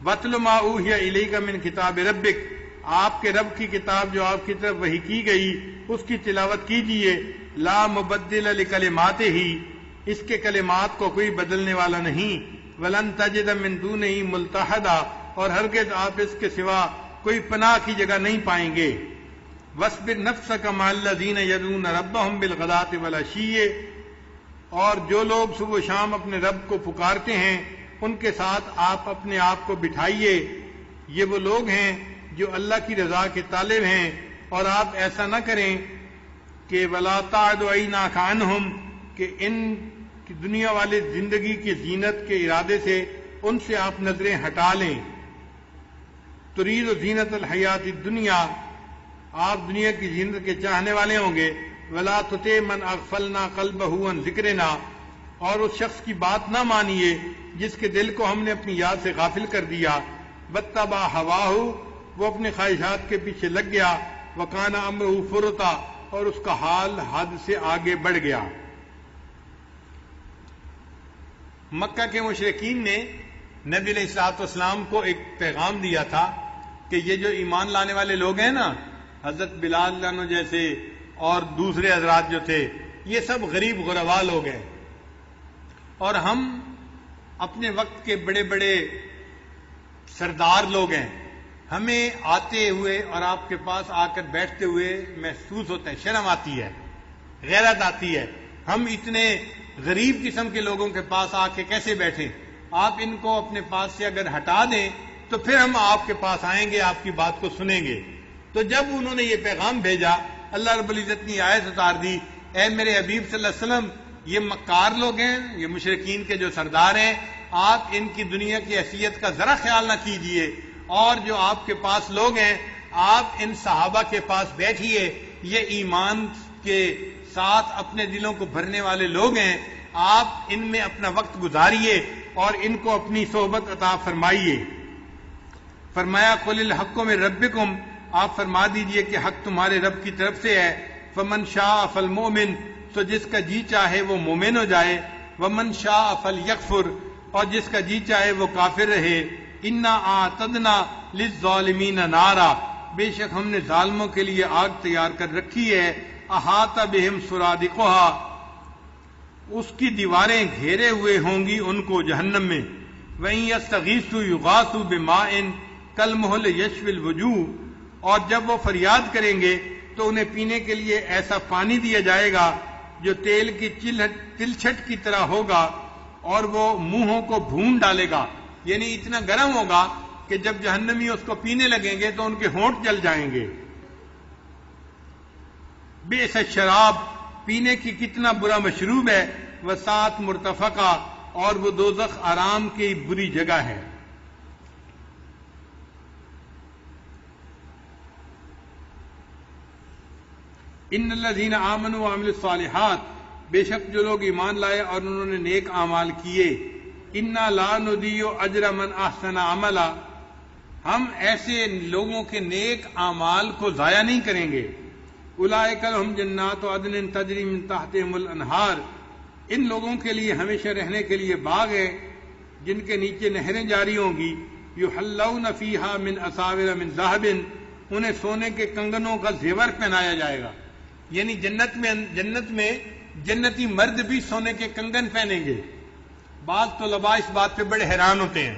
وَاتْلُ مَا أُوحِيَ إِلَيْكَ مِنْ کتاب ربک، آپ کے رب کی کتاب جو آپ کی طرف وحی کی گئی اس کی تلاوت کیجیے۔ لا مبدل لکلماتہ، اس کے کلمات کو کوئی بدلنے والا نہیں۔ وَلَن تَجِدَ مِن دُونِهِ مُلْتَحَدًا، اور ہرگز آپ اس کے سوا کوئی پناہ کی جگہ نہیں پائیں گے۔ وَاصْبِرْ نَفْسَكَ مَعَ الَّذِينَ يَدْعُونَ رَبَّهُمْ بِالْغَدَاةِ وَالْعَشِيِّ، اور جو لوگ صبح و شام اپنے رب کو پکارتے ہیں ان کے ساتھ آپ اپنے آپ کو بٹھائیے۔ یہ وہ لوگ ہیں جو اللہ کی رضا کے طالب ہیں، اور آپ ایسا نہ کریں کہ وَلَا تَعْدُ عَيْنَاكَ عَنْهُمْ، کہ ان کی دنیا والی زندگی کی زینت کے ارادے سے ان سے آپ نظریں ہٹا لیں۔ ترید زینت الحیات الدنیا، آپ دنیا کی زینت کے چاہنے والے ہوں گے۔ وَلَا تُطِعْ مَنْ أَغْفَلْنَا قَلْبَهُ عَنْ ذِكْرِنَا، اور اس شخص کی بات نہ مانیے جس کے دل کو ہم نے اپنی یاد سے غافل کر دیا۔ وَاتَّبَعَ هَوَاهُ، وہ اپنے خواہشات کے پیچھے لگ گیا۔ وَكَانَ أَمْرُهُ فُرُطًا، اور اس کا حال حد سے آگے بڑھ گیا۔ مکہ کے مشرکین نے نبی علیہ الصلوۃ والسلام کو ایک پیغام دیا تھا کہ یہ جو ایمان لانے والے لوگ ہیں نا، حضرت بلال عنہ جیسے اور دوسرے حضرات جو تھے، یہ سب غریب غربا لوگ ہیں، اور ہم اپنے وقت کے بڑے بڑے سردار لوگ ہیں، ہمیں آتے ہوئے اور آپ کے پاس آ کر بیٹھتے ہوئے محسوس ہوتا ہے، شرم آتی ہے، غیرت آتی ہے، ہم اتنے غریب قسم کے لوگوں کے پاس آ کے کیسے بیٹھیں؟ آپ ان کو اپنے پاس سے اگر ہٹا دیں تو پھر ہم آپ کے پاس آئیں گے، آپ کی بات کو سنیں گے۔ تو جب انہوں نے یہ پیغام بھیجا، اللہ رب العزت نے آیت اتار دی، اے میرے حبیب صلی اللہ علیہ وسلم، یہ مکار لوگ ہیں، یہ مشرکین کے جو سردار ہیں، آپ ان کی دنیا کی حیثیت کا ذرا خیال نہ کیجئے، اور جو آپ کے پاس لوگ ہیں، آپ ان صحابہ کے پاس بیٹھیے، یہ ایمان کے ساتھ اپنے دلوں کو بھرنے والے لوگ ہیں، آپ ان میں اپنا وقت گزاریے اور ان کو اپنی صحبت عطا فرمائیے۔ فرمایا قل الحق من ربکم، آپ فرما دیجئے کہ حق تمہارے رب کی طرف سے ہے، فمن شاء فالمؤمن، تو جس کا جی چاہے وہ مومن ہو جائے، ومن شاء فلیکفر، اور جس کا جی چاہے وہ کافر رہے، انا اعتدنا للظالمین نارا، بے شک ہم نے ظالموں کے لیے آگ تیار کر رکھی ہے، احاط بہم سرادقها، اس کی دیواریں گھیرے ہوئے ہوں گی ان کو جہنم میں، وَإِن يَسْتَغِيثُوا يُغَاثُوا بِمَاءٍ كَالْمُهْلِ يَشْوِي الْوُجُوهَ، اور جب وہ فریاد کریں گے تو انہیں پینے کے لیے ایسا پانی دیا جائے گا جو تیل کی تلچھٹ کی طرح ہوگا، اور وہ منہوں کو بھون ڈالے گا، یعنی اتنا گرم ہوگا کہ جب جہنمی اس کو پینے لگیں گے تو ان کے ہونٹ جل جائیں گے۔ بئس الشراب، پینے کی کتنا برا مشروب ہے، وساعت مرتفقہ، اور وہ دوزخ آرام کی بری جگہ ہے۔ ان الذین آمنوا وعملوا الصالحات، بے شک جو لوگ ایمان لائے اور انہوں نے نیک اعمال کیے، انا لا نضیع اجر من احسن عملا، ہم ایسے لوگوں کے نیک اعمال کو ضائع نہیں کریں گے۔ اولئک لہم جنات عدن تجری من تحتہم الانہار، ان لوگوں کے لیے ہمیشہ رہنے کے لیے باغ ہے جن کے نیچے نہریں جاری ہوں گی، یحلون فیہا من اساور من ذہب، انہیں سونے کے کنگنوں کا زیور پہنایا جائے گا، یعنی جنت میں جنتی مرد بھی سونے کے کنگن پہنیں گے۔ بعض طلباء اس بات پہ بڑے حیران ہوتے ہیں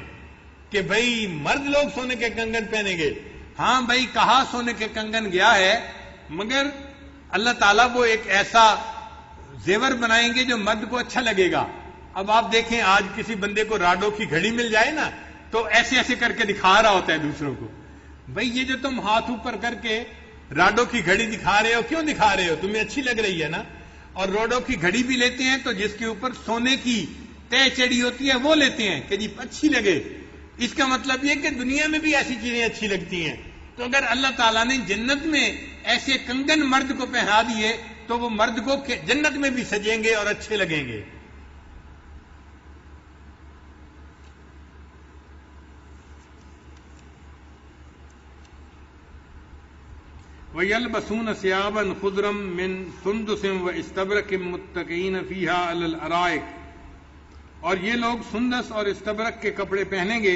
کہ بھئی مرد لوگ سونے کے کنگن پہنیں گے۔ ہاں بھئی، کہا سونے کے کنگن گیا ہے، مگر اللہ تعالیٰ وہ ایک ایسا زیور بنائیں گے جو مرد کو اچھا لگے گا۔ اب آپ دیکھیں، آج کسی بندے کو راڈو کی گھڑی مل جائے نا تو ایسے ایسے کر کے دکھا رہا ہوتا ہے دوسروں کو، بھئی یہ جو تم ہاتھ اوپر کر کے راڈو کی گھڑی دکھا رہے ہو، کیوں دکھا رہے ہو؟ تمہیں اچھی لگ رہی ہے نا؟ اور روڈو کی گھڑی بھی لیتے ہیں تو جس کے اوپر سونے کی تہ چڑی ہوتی ہے وہ لیتے ہیں کہ جی اچھی لگے۔ اس کا مطلب یہ کہ دنیا میں بھی ایسی چیزیں اچھی لگتی ہیں۔ تو اگر اللہ تعالیٰ نے جنت میں ایسے کنگن مرد کو پہنا دیے تو وہ مرد کو جنت میں بھی سجیں گے اور اچھے لگیں گے۔ وَيَلْبَسُونَ ثِيَابًا خُضْرًا مِّن سُنْدُسٍ وَإِسْتَبْرَقٍ مُّتَّكِئِينَ فِيهَا عَلَى الْأَرَائِكِ، اور یہ لوگ سندس اور استبرق کے کپڑے پہنیں گے،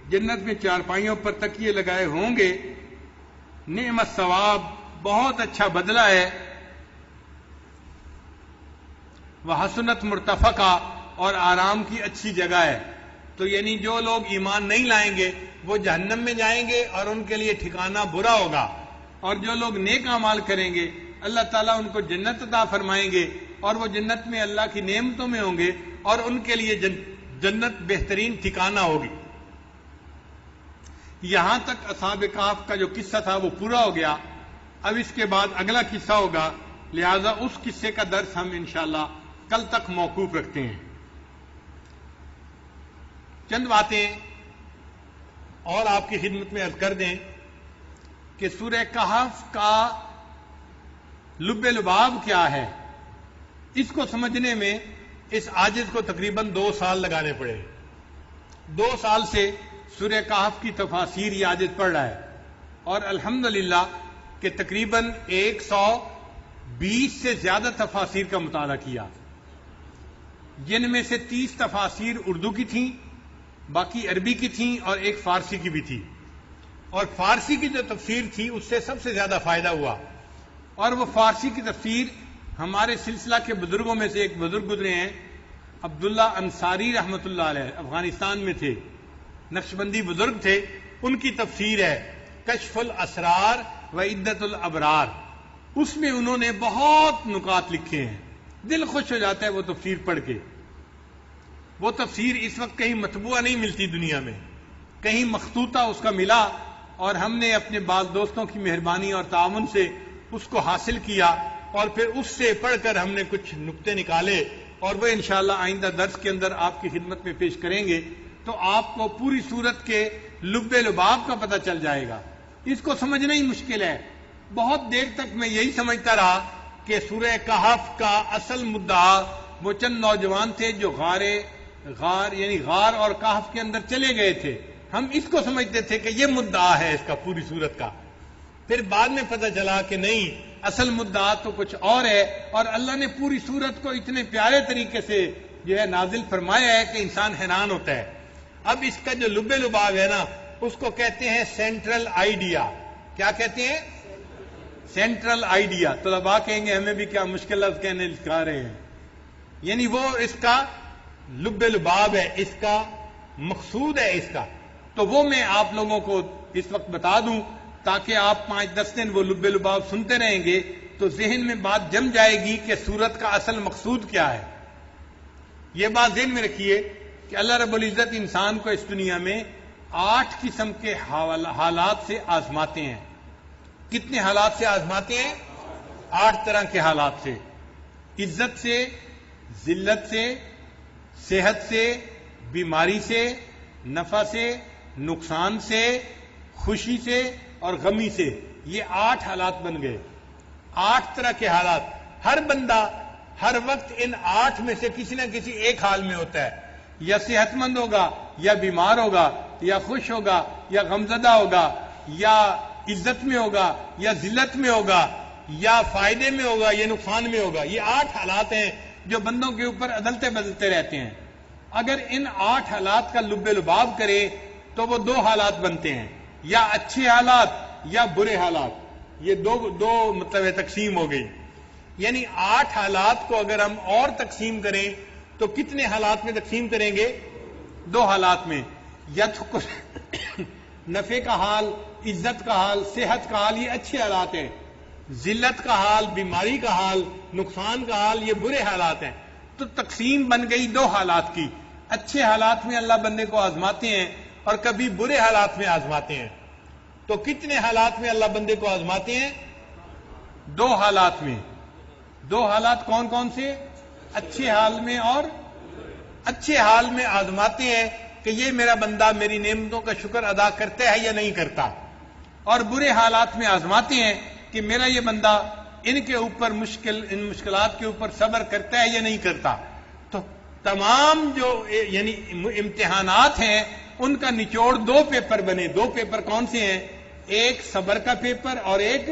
جنت میں چارپائیوں پر تکیے لگائے ہوں گے۔ نعم الثواب، بہت اچھا بدلہ ہے۔ وحسنت مرتفقہ، اور آرام کی اچھی جگہ ہے۔ تو یعنی جو لوگ ایمان نہیں لائیں گے وہ جہنم میں جائیں گے اور ان کے لیے ٹھکانہ برا ہوگا، اور جو لوگ نیک اعمال کریں گے اللہ تعالیٰ ان کو جنت عطا فرمائیں گے، اور وہ جنت میں اللہ کی نعمتوں میں ہوں گے، اور ان کے لیے جنت بہترین ٹھکانہ ہوگی۔ یہاں تک اصحاب کہف کا جو قصہ تھا وہ پورا ہو گیا۔ اب اس کے بعد اگلا قصہ ہوگا، لہذا اس قصے کا درس ہم انشاءاللہ کل تک موقوف رکھتے ہیں۔ چند باتیں اور آپ کی خدمت میں عرض کر دیں کہ سورہ کہف کا لب لباب کیا ہے، اس کو سمجھنے میں اس عاجز کو تقریباً 2 سال لگانے پڑے۔ 2 سال سے سورہ کہف کی تفاسیر یہ عاجز پڑھ رہا ہے، اور الحمدللہ کہ تقریباً 20 سے زیادہ تفاسیر کا مطالعہ کیا، جن میں سے 30 تفاسیر اردو کی تھیں، باقی عربی کی تھیں اور ایک فارسی کی بھی تھی، اور فارسی کی جو تفسیر تھی اس سے سب سے زیادہ فائدہ ہوا، اور وہ فارسی کی تفسیر ہمارے سلسلہ کے بزرگوں میں سے ایک بزرگ گزرے ہیں عبداللہ انصاری رحمۃ اللہ علیہ، افغانستان میں تھے، نقشبندی بزرگ تھے، ان کی تفسیر ہے کشف الاسرار و عدت الابرار، اس میں انہوں نے بہت نکات لکھے ہیں، دل خوش ہو جاتا ہے وہ تفسیر پڑھ کے۔ وہ تفسیر اس وقت کہیں مطبوعہ نہیں ملتی دنیا میں، کہیں مخطوطہ اس کا ملا، اور ہم نے اپنے بعض دوستوں کی مہربانی اور تعاون سے اس کو حاصل کیا، اور پھر اس سے پڑھ کر ہم نے کچھ نقطے نکالے، اور وہ انشاءاللہ آئندہ درس کے اندر آپ کی خدمت میں پیش کریں گے، تو آپ کو پوری صورت کے لب لباب کا پتہ چل جائے گا۔ اس کو سمجھنا ہی مشکل ہے۔ بہت دیر تک میں یہی سمجھتا رہا کہ سورہ کہف کا اصل مدعا وہ چند نوجوان تھے جو غار اور کہف کے اندر چلے گئے تھے، ہم اس کو سمجھتے تھے کہ یہ مدعا ہے اس کا پوری صورت کا۔ پھر بعد میں پتہ چلا کہ نہیں، اصل مدعا تو کچھ اور ہے، اور اللہ نے پوری صورت کو اتنے پیارے طریقے سے جو ہے نازل فرمایا ہے کہ انسان حیران ہوتا ہے۔ اب اس کا جو لب لباب ہے نا، اس کو کہتے ہیں سینٹرل آئیڈیا۔ کیا کہتے ہیں؟ Central idea. طلباء کہیں گے ہمیں بھی کیا مشکل لفظ کہنے سکھا رہے ہیں، یعنی وہ اس کا لب لباب ہے، اس کا مقصود ہے اس کا۔ تو وہ میں آپ لوگوں کو اس وقت بتا دوں تاکہ آپ 5-10 دن وہ لب لباب سنتے رہیں گے تو ذہن میں بات جم جائے گی کہ سورت کا اصل مقصود کیا ہے۔ یہ بات ذہن میں رکھیے کہ اللہ رب العزت انسان کو اس دنیا میں 8 قسم کے حالات سے آزماتے ہیں۔ کتنے حالات سے آزماتے ہیں؟ 8 طرح کے حالات سے، عزت سے، ذلت سے، صحت سے، بیماری سے، نفع سے، نقصان سے، خوشی سے اور غمی سے۔ یہ 8 حالات بن گئے، 8 طرح کے حالات۔ ہر بندہ ہر وقت ان 8 میں سے کسی نہ کسی ایک حال میں ہوتا ہے، یا صحت مند ہوگا یا بیمار ہوگا، یا خوش ہوگا یا غمزدہ ہوگا، یا عزت میں ہوگا یا ذلت میں ہوگا، یا فائدے میں ہوگا یا نقصان میں ہوگا۔ یہ 8 حالات ہیں جو بندوں کے اوپر عدلتے بدلتے رہتے ہیں۔ اگر ان 8 حالات کا لب لباب کرے تو وہ 2 حالات بنتے ہیں، یا اچھے حالات یا برے حالات۔ یہ دو مطلب تقسیم ہو گئی، یعنی 8 حالات کو اگر ہم اور تقسیم کریں تو کتنے حالات میں تقسیم کریں گے؟ 2 حالات میں، یا تو نفع کا حال، عزت کا حال، صحت کا حال، یہ اچھے حالات ہیں، ذلت کا حال، بیماری کا حال، نقصان کا حال، یہ برے حالات ہیں۔ تو تقسیم بن گئی 2 حالات کی۔ اچھے حالات میں اللہ بندے کو آزماتے ہیں اور کبھی برے حالات میں آزماتے ہیں۔ تو کتنے حالات میں اللہ بندے کو آزماتے ہیں؟ 2 حالات میں۔ 2 حالات کون کون سے؟ اچھے حال میں اور اچھے حال میں آزماتے ہیں کہ یہ میرا بندہ میری نعمتوں کا شکر ادا کرتا ہے یا نہیں کرتا، اور برے حالات میں آزماتے ہیں کہ میرا یہ بندہ ان مشکلات کے اوپر صبر کرتا ہے یا نہیں کرتا۔ تو تمام جو یعنی امتحانات ہیں ان کا نچوڑ 2 پیپر بنے۔ 2 پیپر کون سے ہیں؟ ایک صبر کا پیپر اور ایک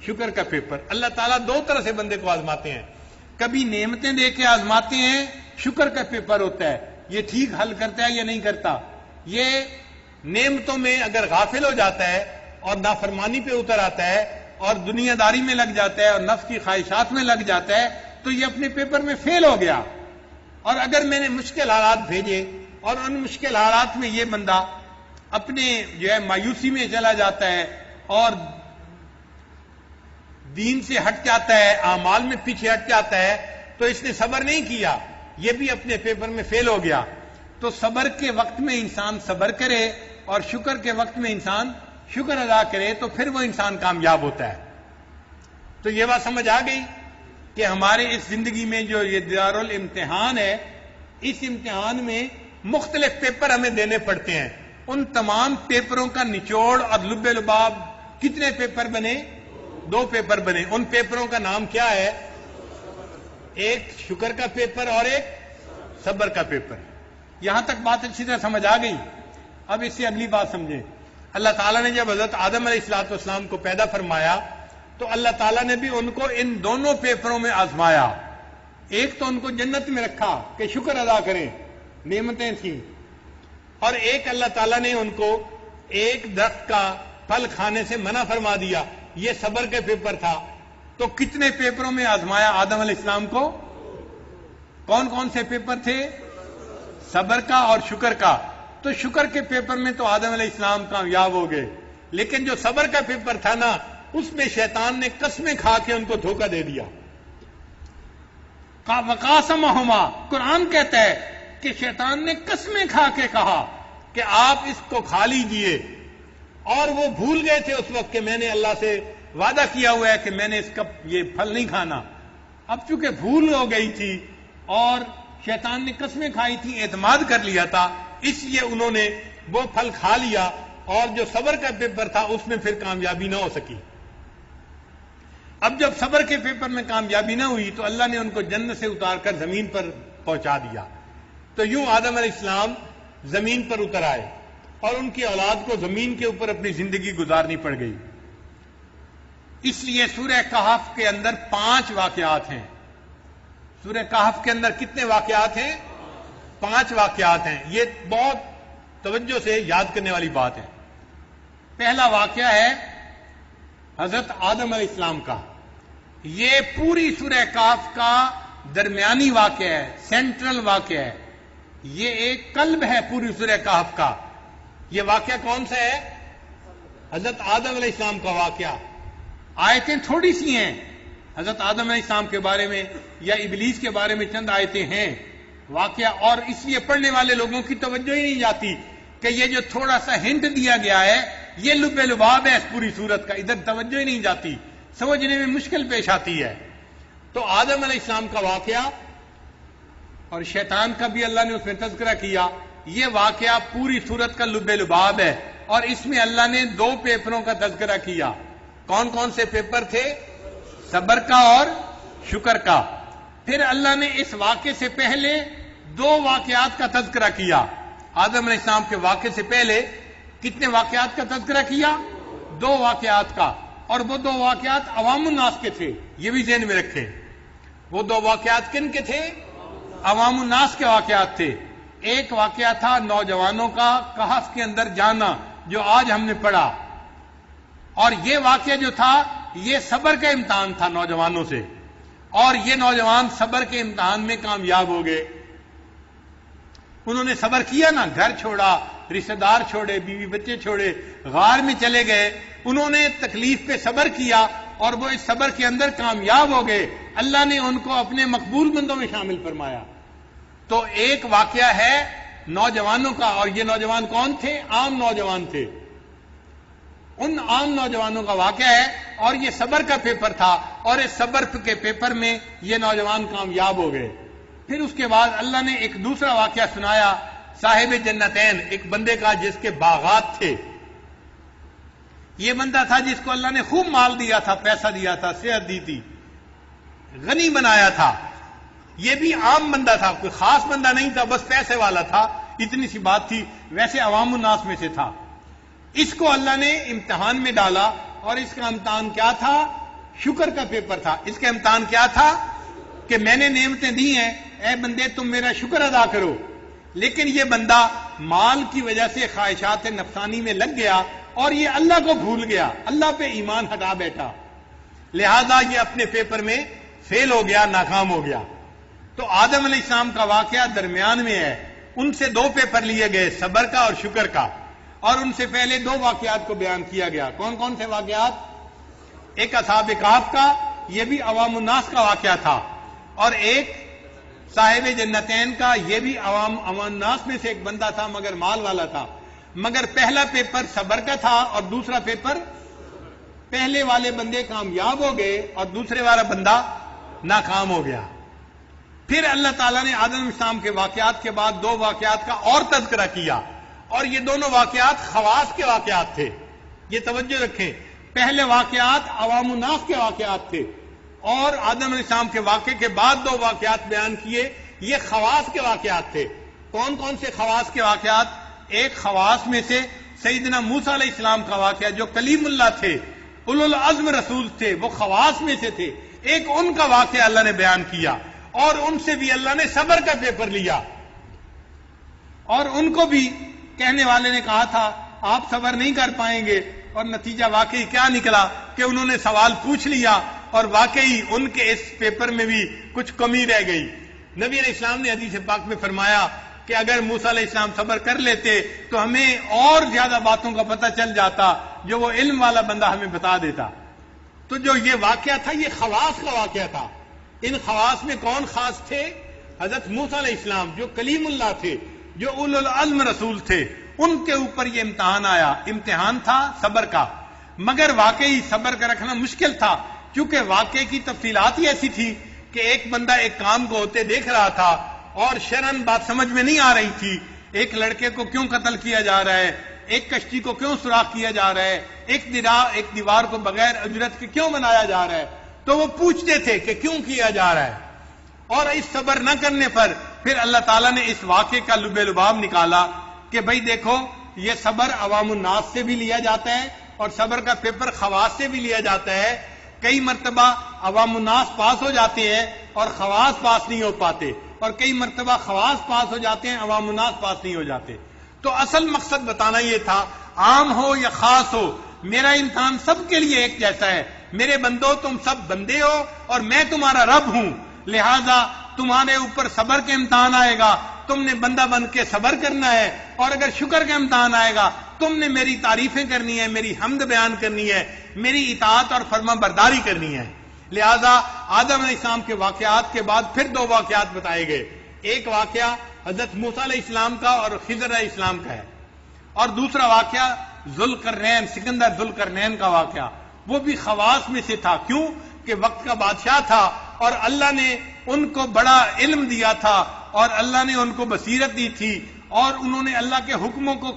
شکر کا پیپر۔ اللہ تعالیٰ 2 طرح سے بندے کو آزماتے ہیں، کبھی نعمتیں دے کے آزماتے ہیں، شکر کا پیپر ہوتا ہے، یہ ٹھیک حل کرتا ہے یا نہیں کرتا۔ یہ نعمتوں میں اگر غافل ہو جاتا ہے اور نافرمانی پہ اتر آتا ہے اور دنیا داری میں لگ جاتا ہے اور نفس کی خواہشات میں لگ جاتا ہے تو یہ اپنے پیپر میں فیل ہو گیا۔ اور اگر میں نے مشکل حالات بھیجے اور ان مشکل حالات میں یہ بندہ اپنے جو ہے مایوسی میں چلا جاتا ہے اور دین سے ہٹ جاتا ہے، اعمال میں پیچھے ہٹ جاتا ہے، تو اس نے صبر نہیں کیا، یہ بھی اپنے پیپر میں فیل ہو گیا۔ تو صبر کے وقت میں انسان صبر کرے اور شکر کے وقت میں انسان شکر ادا کرے تو پھر وہ انسان کامیاب ہوتا ہے۔ تو یہ بات سمجھ آ گئی کہ ہمارے اس زندگی میں جو یہ دارالامتحان ہے، اس امتحان میں مختلف پیپر ہمیں دینے پڑتے ہیں۔ ان تمام پیپروں کا نچوڑ اور لب لباب کتنے پیپر بنے؟ 2 پیپر بنے۔ ان پیپروں کا نام کیا ہے؟ ایک شکر کا پیپر اور ایک صبر کا پیپر۔ یہاں تک بات اچھی طرح سمجھ آ گئی۔ اب اس سے اگلی بات سمجھیں۔ اللہ تعالیٰ نے جب حضرت آدم علیہ السلام کو پیدا فرمایا تو اللہ تعالیٰ نے بھی ان کو ان دونوں پیپروں میں آزمایا. ایک تو ان کو جنت میں رکھا کہ شکر ادا کریں، نعمتیں تھیں، اور ایک اللہ تعالیٰ نے ان کو ایک درخت کا پھل کھانے سے منع فرما دیا. یہ صبر کے پیپر تھا. تو کتنے پیپروں میں آزمایا آدم علیہ السلام کو؟ کون کون سے پیپر تھے؟ صبر کا اور شکر کا. تو شکر کے پیپر میں تو آدم علیہ السلام کامیاب ہو گئے، لیکن جو صبر کا پیپر تھا نا، اس میں شیطان نے قسمیں کھا کے ان کو دھوکہ دے دیا. وقاسمہما، قرآن کہتا ہے کہ شیطان نے قسمیں کھا کے کہا کہ آپ اس کو کھا لیجئے، اور وہ بھول گئے تھے اس وقت کہ میں نے اللہ سے وعدہ کیا ہوا ہے کہ میں نے اس کا یہ پھل نہیں کھانا. اب چونکہ بھول ہو گئی تھی اور شیطان نے قسمیں کھائی تھی، اعتماد کر لیا تھا، اس لیے انہوں نے وہ پھل کھا لیا، اور جو صبر کا پیپر تھا اس میں پھر کامیابی نہ ہو سکی. اب جب صبر کے پیپر میں کامیابی نہ ہوئی تو اللہ نے ان کو جنت سے اتار کر زمین پر پہنچا دیا. تو یوں آدم علیہ السلام زمین پر اتر آئے اور ان کی اولاد کو زمین کے اوپر اپنی زندگی گزارنی پڑ گئی. اس لیے سورہ کہف کے اندر 5 واقعات ہیں. سورہ کہف کے اندر کتنے واقعات ہیں؟ 5 واقعات ہیں. یہ بہت توجہ سے یاد کرنے والی بات ہے. پہلا واقعہ ہے حضرت آدم علیہ السلام کا. یہ پوری سورہ کہف کا درمیانی واقعہ ہے، سینٹرل واقعہ ہے. یہ ایک قلب ہے پوری سورہ کہف کا. یہ واقعہ کون سا ہے؟ حضرت آدم علیہ السلام کا واقعہ. آیتیں تھوڑی سی ہیں حضرت آدم علیہ السلام کے بارے میں یا ابلیس کے بارے میں، چند آیتیں ہیں واقعہ، اور اس لیے پڑھنے والے لوگوں کی توجہ ہی نہیں جاتی کہ یہ جو تھوڑا سا ہنٹ دیا گیا ہے یہ لب لباب ہے اس پوری صورت کا. ادھر توجہ ہی نہیں جاتی، سمجھنے میں مشکل پیش آتی ہے. تو آدم علیہ السلام کا واقعہ اور شیطان کا بھی اللہ نے اس میں تذکرہ کیا. یہ واقعہ پوری صورت کا لب لباب ہے، اور اس میں اللہ نے 2 پیپروں کا تذکرہ کیا. کون کون سے پیپر تھے؟ صبر کا اور شکر کا. پھر اللہ نے اس واقعے سے پہلے 2 واقعات کا تذکرہ کیا. آدم علیہ السلام کے واقعے سے پہلے کتنے واقعات کا تذکرہ کیا؟ 2 واقعات کا. اور وہ 2 واقعات عوام الناس کے تھے، یہ بھی ذہن میں رکھیں. وہ 2 واقعات کن کے تھے؟ عوام الناس کے واقعات تھے. ایک واقعہ تھا نوجوانوں کا کہف کے اندر جانا، جو آج ہم نے پڑھا، اور یہ واقعہ جو تھا یہ صبر کا امتحان تھا نوجوانوں سے، اور یہ نوجوان صبر کے امتحان میں کامیاب ہو گئے. انہوں نے صبر کیا نا، گھر چھوڑا، رشتہ دار چھوڑے، بیوی بچے چھوڑے، غار میں چلے گئے. انہوں نے تکلیف پہ صبر کیا اور وہ اس صبر کے اندر کامیاب ہو گئے. اللہ نے ان کو اپنے مقبول بندوں میں شامل فرمایا. تو ایک واقعہ ہے نوجوانوں کا، اور یہ نوجوان کون تھے؟ عام نوجوان تھے. ان عام نوجوانوں کا واقعہ ہے، اور یہ صبر کا پیپر تھا، اور اس صبر کے پیپر میں یہ نوجوان کامیاب ہو گئے. پھر اس کے بعد اللہ نے ایک دوسرا واقعہ سنایا صاحب جنتین، ایک بندے کا جس کے باغات تھے. یہ بندہ تھا جس کو اللہ نے خوب مال دیا تھا، پیسہ دیا تھا، صحت دی تھی، غنی بنایا تھا. یہ بھی عام بندہ تھا، کوئی خاص بندہ نہیں تھا، بس پیسے والا تھا، اتنی سی بات تھی. ویسے عوام الناس میں سے تھا. اس کو اللہ نے امتحان میں ڈالا، اور اس کا امتحان کیا تھا؟ شکر کا پیپر تھا. اس کا امتحان کیا تھا؟ کہ میں نے نعمتیں دی ہیں، اے بندے تم میرا شکر ادا کرو. لیکن یہ بندہ مال کی وجہ سے خواہشات نفسانی میں لگ گیا، اور یہ اللہ کو بھول گیا، اللہ پہ ایمان ہٹا بیٹھا. لہذا یہ اپنے پیپر میں فیل ہو گیا، ناکام ہو گیا. تو آدم علیہ السلام کا واقعہ درمیان میں ہے. ان سے 2 پیپر لیے گئے، صبر کا اور شکر کا. اور ان سے پہلے 2 واقعات کو بیان کیا گیا. کون کون سے واقعات؟ ایک اصحاب کہف کا، یہ بھی عوام الناس کا واقعہ تھا. اور ایک صاحب جنتین کا، یہ بھی عوام الناس میں سے ایک بندہ تھا، مگر مال والا تھا. مگر پہلا پیپر صبر کا تھا، اور دوسرا پیپر، پہلے والے بندے کامیاب ہو گئے اور دوسرے والا بندہ ناکام ہو گیا. پھر اللہ تعالیٰ نے آدم علیہ السلام کے واقعات کے بعد 2 واقعات کا اور تذکرہ کیا، اور یہ دونوں واقعات خواص کے واقعات تھے. یہ توجہ رکھیں، پہلے واقعات عوام الناس کے واقعات تھے، اور آدم علیہ السلام کے واقعے کے بعد 2 واقعات بیان کیے، یہ خواص کے واقعات تھے. کون کون سے خواص کے واقعات؟ ایک خواص میں سے سیدنا موسیٰ علیہ السلام کا واقعہ، جو کلیم اللہ تھے، اولو العزم رسول تھے، وہ خواص میں سے تھے، ایک ان کا واقعہ اللہ نے بیان کیا، اور ان سے بھی اللہ نے صبر کا پیپر لیا، اور ان کو بھی کہنے والے نے کہا تھا آپ صبر نہیں کر پائیں گے، اور نتیجہ واقعی کیا نکلا کہ انہوں نے سوال پوچھ لیا، اور واقعی ان کے اس پیپر میں بھی کچھ کمی رہ گئی۔ نبی علیہ السلام نے حدیث پاک میں فرمایا کہ اگر موسیٰ علیہ السلام صبر کر لیتے تو ہمیں اور زیادہ باتوں کا پتہ چل جاتا جو وہ علم والا بندہ ہمیں بتا دیتا۔ تو جو یہ واقعہ تھا یہ خواص کا واقعہ تھا۔ ان خواص میں کون خاص تھے؟ حضرت موسیٰ علیہ السلام جو کلیم اللہ تھے، جو اولو العزم رسول تھے، ان کے اوپر یہ امتحان آیا۔ امتحان تھا صبر کا، مگر واقعی صبر کا رکھنا مشکل تھا، کیونکہ واقعے کی تفصیلات ہی ایسی تھی کہ ایک بندہ ایک کام کو ہوتے دیکھ رہا تھا اور شرعاً بات سمجھ میں نہیں آ رہی تھی۔ ایک لڑکے کو کیوں قتل کیا جا رہا ہے، ایک کشتی کو کیوں سوراخ کیا جا رہا ہے، ایک دیوار کو بغیر اجرت کے کیوں بنایا جا رہا ہے، تو وہ پوچھتے تھے کہ کیوں کیا جا رہا ہے۔ اور اس صبر نہ کرنے پر پھر اللہ تعالیٰ نے اس واقعے کا لب لباب نکالا کہ بھئی دیکھو یہ صبر عوام الناس سے بھی لیا جاتا ہے اور صبر کا پیپر خواص سے بھی لیا جاتا ہے۔ کئی مرتبہ عوام الناس پاس ہو جاتے ہیں اور خواص پاس نہیں ہو پاتے، اور کئی مرتبہ خواص پاس ہو جاتے ہیں، عوام الناس پاس نہیں ہو جاتے۔ تو اصل مقصد بتانا یہ تھا، عام ہو یا خاص ہو، میرا امتحان سب کے لیے ایک جیسا ہے۔ میرے بندو تم سب بندے ہو اور میں تمہارا رب ہوں، لہذا تمہارے اوپر صبر کے امتحان آئے گا، تم نے بندہ بن کے صبر کرنا ہے، اور اگر شکر کا امتحان آئے گا تم نے میری تعریفیں کرنی ہے، میری حمد بیان کرنی ہے، میری اطاعت اور فرما برداری کرنی ہے۔ لہذا آدم علیہ السلام کے واقعات کے بعد پھر دو واقعات بتائے گئے۔ ایک واقعہ حضرت موسیٰ علیہ السلام کا اور خضر علیہ السلام کا ہے، اور دوسرا واقعہ ذوالقرنین، سکندر ذوالقرنین کا واقعہ، وہ بھی خواص میں سے تھا۔ کیوں کہ وقت کا بادشاہ تھا اور اللہ نے ان کو بڑا علم دیا تھا اور اللہ نے ان کو بصیرت دی تھی، اور انہوں نے اللہ کے حکموں کو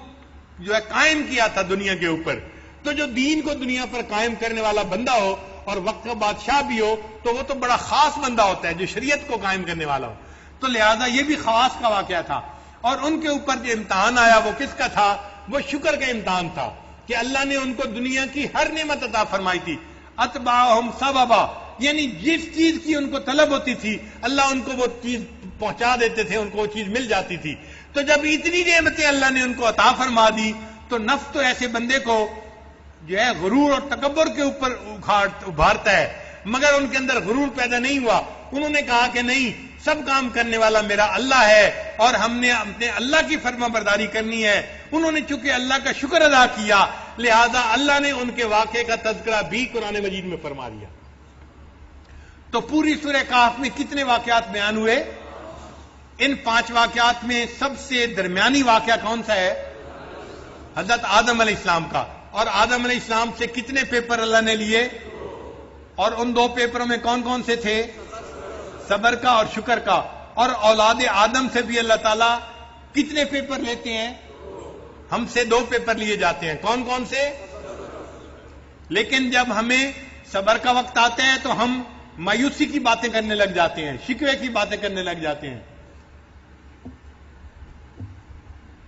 جو ہے قائم کیا تھا دنیا کے اوپر۔ تو جو دین کو دنیا پر قائم کرنے والا بندہ ہو اور وقت کا بادشاہ بھی ہو تو وہ تو بڑا خاص بندہ ہوتا ہے جو شریعت کو قائم کرنے والا ہو۔ تو لہذا یہ بھی خواص کا واقعہ تھا، اور ان کے اوپر جو امتحان آیا وہ کس کا تھا؟ وہ شکر کا امتحان تھا کہ اللہ نے ان کو دنیا کی ہر نعمت عطا فرمائی تھی۔ اتبعہم سببا، یعنی جس چیز کی ان کو طلب ہوتی تھی اللہ ان کو وہ چیز پہنچا دیتے تھے، ان کو وہ چیز مل جاتی تھی۔ تو جب اتنی نعمتیں اللہ نے ان کو عطا فرما دی تو نفس تو ایسے بندے کو جو ہے غرور اور تکبر کے اوپر ابھارتا ہے، مگر ان کے اندر غرور پیدا نہیں ہوا۔ انہوں نے کہا کہ نہیں، سب کام کرنے والا میرا اللہ ہے اور ہم نے اپنے اللہ کی فرما برداری کرنی ہے۔ انہوں نے چونکہ اللہ کا شکر ادا کیا، لہذا اللہ نے ان کے واقعے کا تذکرہ بھی قرآن مجید میں فرما دیا۔ تو پوری سورہ کہف میں کتنے واقعات بیان ہوئے؟ ان 5 واقعات میں سب سے درمیانی واقعہ کون سا ہے؟ حضرت آدم علیہ السلام کا۔ اور آدم علیہ السلام سے کتنے پیپر اللہ نے لیے؟ اور ان 2 پیپروں میں کون کون سے تھے؟ صبر کا اور شکر کا۔ اور اولاد آدم سے بھی اللہ تعالیٰ کتنے پیپر لیتے ہیں؟ ہم سے 2 پیپر لیے جاتے ہیں۔ کون کون سے؟ لیکن جب ہمیں صبر کا وقت آتا ہے تو ہم مایوسی کی باتیں کرنے لگ جاتے ہیں، شکوے کی باتیں کرنے لگ جاتے ہیں۔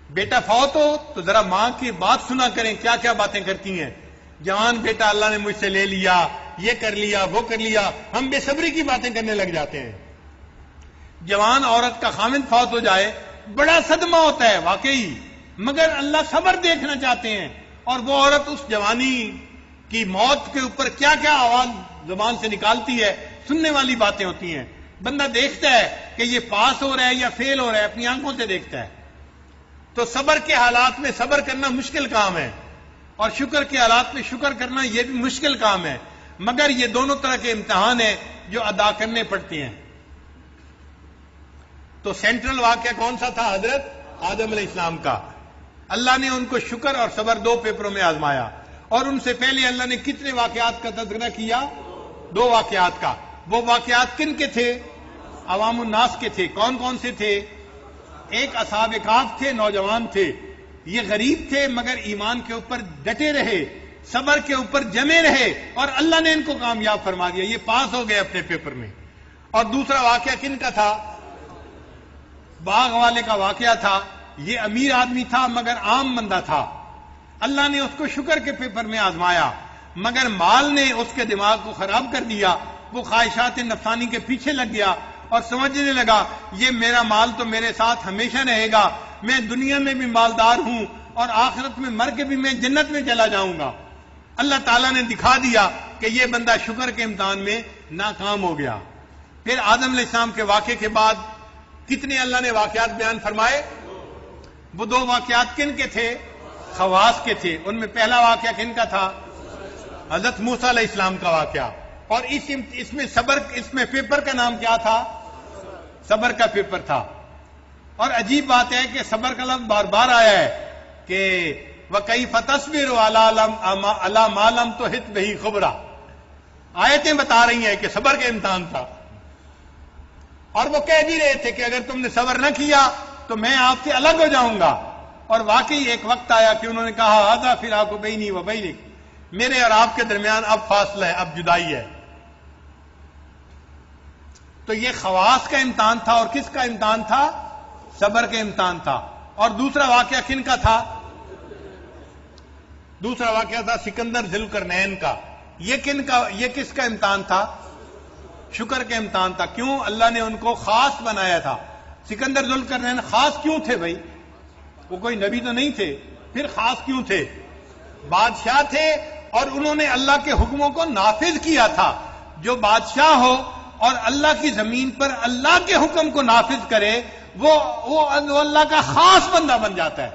بیٹا فوت ہو تو ذرا ماں کی بات سنا کریں، کیا کیا باتیں کرتی ہیں۔ جوان بیٹا اللہ نے مجھ سے لے لیا، یہ کر لیا، وہ کر لیا، ہم بے صبری کی باتیں کرنے لگ جاتے ہیں۔ جوان عورت کا خامند فوت ہو جائے بڑا صدمہ ہوتا ہے واقعی، مگر اللہ صبر دیکھنا چاہتے ہیں، اور وہ عورت اس جوانی کی موت کے اوپر کیا کیا آواز زبان سے نکالتی ہے، سننے والی باتیں ہوتی ہیں۔ بندہ دیکھتا ہے کہ یہ پاس ہو رہا ہے یا فیل ہو رہا ہے، اپنی آنکھوں سے دیکھتا ہے۔ تو صبر کے حالات میں صبر کرنا مشکل کام ہے، اور شکر کے حالات میں شکر کرنا یہ بھی مشکل کام ہے، مگر یہ دونوں طرح کے امتحان ہیں جو ادا کرنے پڑتے ہیں۔ تو سینٹرل واقعہ کون سا تھا؟ حضرت آدم علیہ السلام کا۔ اللہ نے ان کو شکر اور صبر 2 پیپروں میں آزمایا، اور ان سے پہلے اللہ نے کتنے واقعات کا تذکرہ کیا؟ 2 واقعات کا۔ وہ واقعات کن کے تھے؟ عوام الناس کے تھے۔ کون کون سے تھے؟ ایک اصحاب کہف تھے، نوجوان تھے، یہ غریب تھے مگر ایمان کے اوپر ڈٹے رہے، صبر کے اوپر جمے رہے، اور اللہ نے ان کو کامیاب فرما دیا، یہ پاس ہو گئے اپنے پیپر میں۔ اور دوسرا واقعہ کن کا تھا؟ باغ والے کا واقعہ تھا۔ یہ امیر آدمی تھا مگر عام بندہ تھا، اللہ نے اس کو شکر کے پیپر میں آزمایا، مگر مال نے اس کے دماغ کو خراب کر دیا. وہ خواہشات نفسانی کے پیچھے لگ گیا اور سمجھنے لگا یہ میرا مال تو میرے ساتھ ہمیشہ رہے گا, میں دنیا میں بھی مالدار ہوں اور آخرت میں مر کے بھی میں جنت میں چلا جاؤں گا. اللہ تعالیٰ نے دکھا دیا کہ یہ بندہ شکر کے امتحان میں ناکام ہو گیا. پھر آدم علیہ السلام کے واقعے کے بعد کتنے اللہ نے واقعات بیان فرمائے؟ وہ 2 واقعات کن کے تھے؟ خواص کے تھے. ان میں پہلا واقعہ کن کا تھا؟ حضرت موسیٰ علیہ السلام کا واقعہ. اور اس میں صبر, اس میں پیپر کا نام کیا تھا؟ صبر کا پیپر تھا. اور عجیب بات ہے کہ صبر کا لفظ بار بار آیا ہے کہ وَكَيْفَ تَصْبِرُ عَلَىٰ مَا لَمْ تُحِطْ بِهِ خُبْرًا. آیتیں بتا رہی ہیں کہ صبر کا امتحان تھا. اور وہ کہہ بھی رہے تھے کہ اگر تم نے صبر نہ کیا تو میں آپ سے الگ ہو جاؤں گا. اور واقعی ایک وقت آیا کہ انہوں نے کہا هَذَا فِرَاقُ بَيْنِي وَبَيْنِكَ, میرے اور آپ کے درمیان اب فاصلہ ہے, اب جدائی ہے. تو یہ خواص کا امتحان تھا. اور کس کا امتحان تھا؟ صبر کا امتحان تھا. اور دوسرا واقعہ کن کا تھا؟ دوسرا واقعہ تھا سکندر ذوالقرنین کا. یہ کس کا امتحان تھا؟ شکر کا امتحان تھا. کیوں؟ اللہ نے ان کو خاص بنایا تھا. سکندر ذوالقرنین خاص کیوں تھے بھائی؟ وہ کوئی نبی تو نہیں تھے, پھر خاص کیوں تھے؟ بادشاہ تھے اور انہوں نے اللہ کے حکموں کو نافذ کیا تھا. جو بادشاہ ہو اور اللہ کی زمین پر اللہ کے حکم کو نافذ کرے وہ اللہ کا خاص بندہ بن جاتا ہے.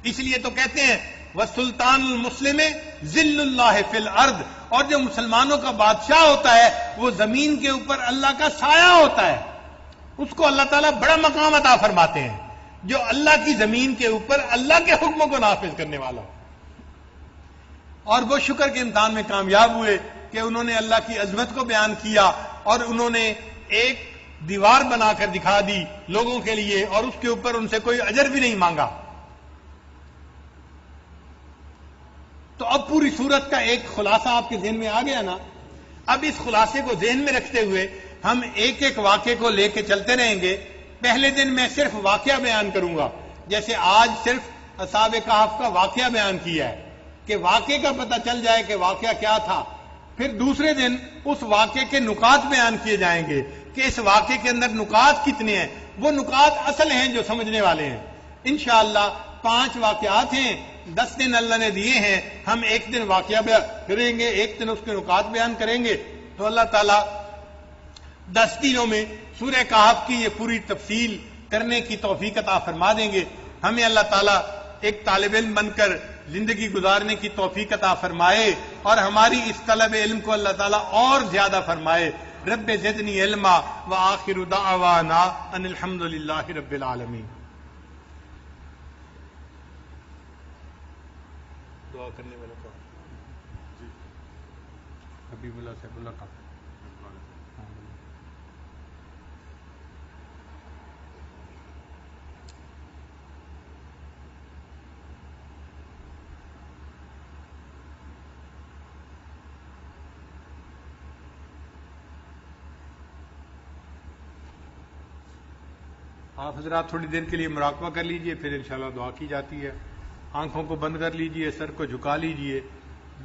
اس لیے تو کہتے ہیں وَسُلْطَانُ الْمُسْلِمِ ذِلُّ اللَّهِ فِي الْأَرْضِ. اور جو مسلمانوں کا بادشاہ ہوتا ہے وہ زمین کے اوپر اللہ کا سایہ ہوتا ہے. اس کو اللہ تعالیٰ بڑا مقام عطا فرماتے ہیں جو اللہ کی زمین کے اوپر اللہ کے حکموں کو نافذ کرنے والا. اور وہ شکر کے امتحان میں کامیاب ہوئے کہ انہوں نے اللہ کی عظمت کو بیان کیا اور انہوں نے ایک دیوار بنا کر دکھا دی لوگوں کے لیے اور اس کے اوپر ان سے کوئی اجر بھی نہیں مانگا. تو اب پوری صورت کا ایک خلاصہ آپ کے ذہن میں آ گیا نا. اب اس خلاصے کو ذہن میں رکھتے ہوئے ہم ایک ایک واقعے کو لے کے چلتے رہیں گے. پہلے دن میں صرف واقعہ بیان کروں گا, جیسے آج صرف اصحاب کہف کا واقعہ بیان کیا ہے کہ واقعے کا پتہ چل جائے کہ واقعہ کیا تھا. پھر دوسرے دن اس واقعے کے نکات بیان کیے جائیں گے کہ اس واقعے کے اندر نکات کتنے ہیں. وہ نکات اصل ہیں جو سمجھنے والے ہیں. انشاءاللہ 5 واقعات ہیں, 10 دن اللہ نے دیے ہیں. ہم ایک دن واقعہ بیان کریں گے, ایک دن اس کے نکات بیان کریں گے. تو اللہ تعالیٰ 10 دنوں میں سورہ کہف کی یہ پوری تفصیل کرنے کی توفیق عطا فرما دیں گے. ہمیں اللہ تعالیٰ ایک طالب علم بن کر زندگی گزارنے کی توفیق عطا فرمائے اور ہماری اس طلب علم کو اللہ تعالیٰ اور زیادہ فرمائے. رب زدنی علما وآخر دعوانا ان الحمد للہ رب العالمین. دعا کرنے والا کون؟ جی حبیب اللہ صاحب اللہ کا. آپ حضرات تھوڑی دیر کے لیے مراقبہ کر لیجئے, پھر انشاءاللہ دعا کی جاتی ہے. آنکھوں کو بند کر لیجئے, سر کو جھکا لیجئے.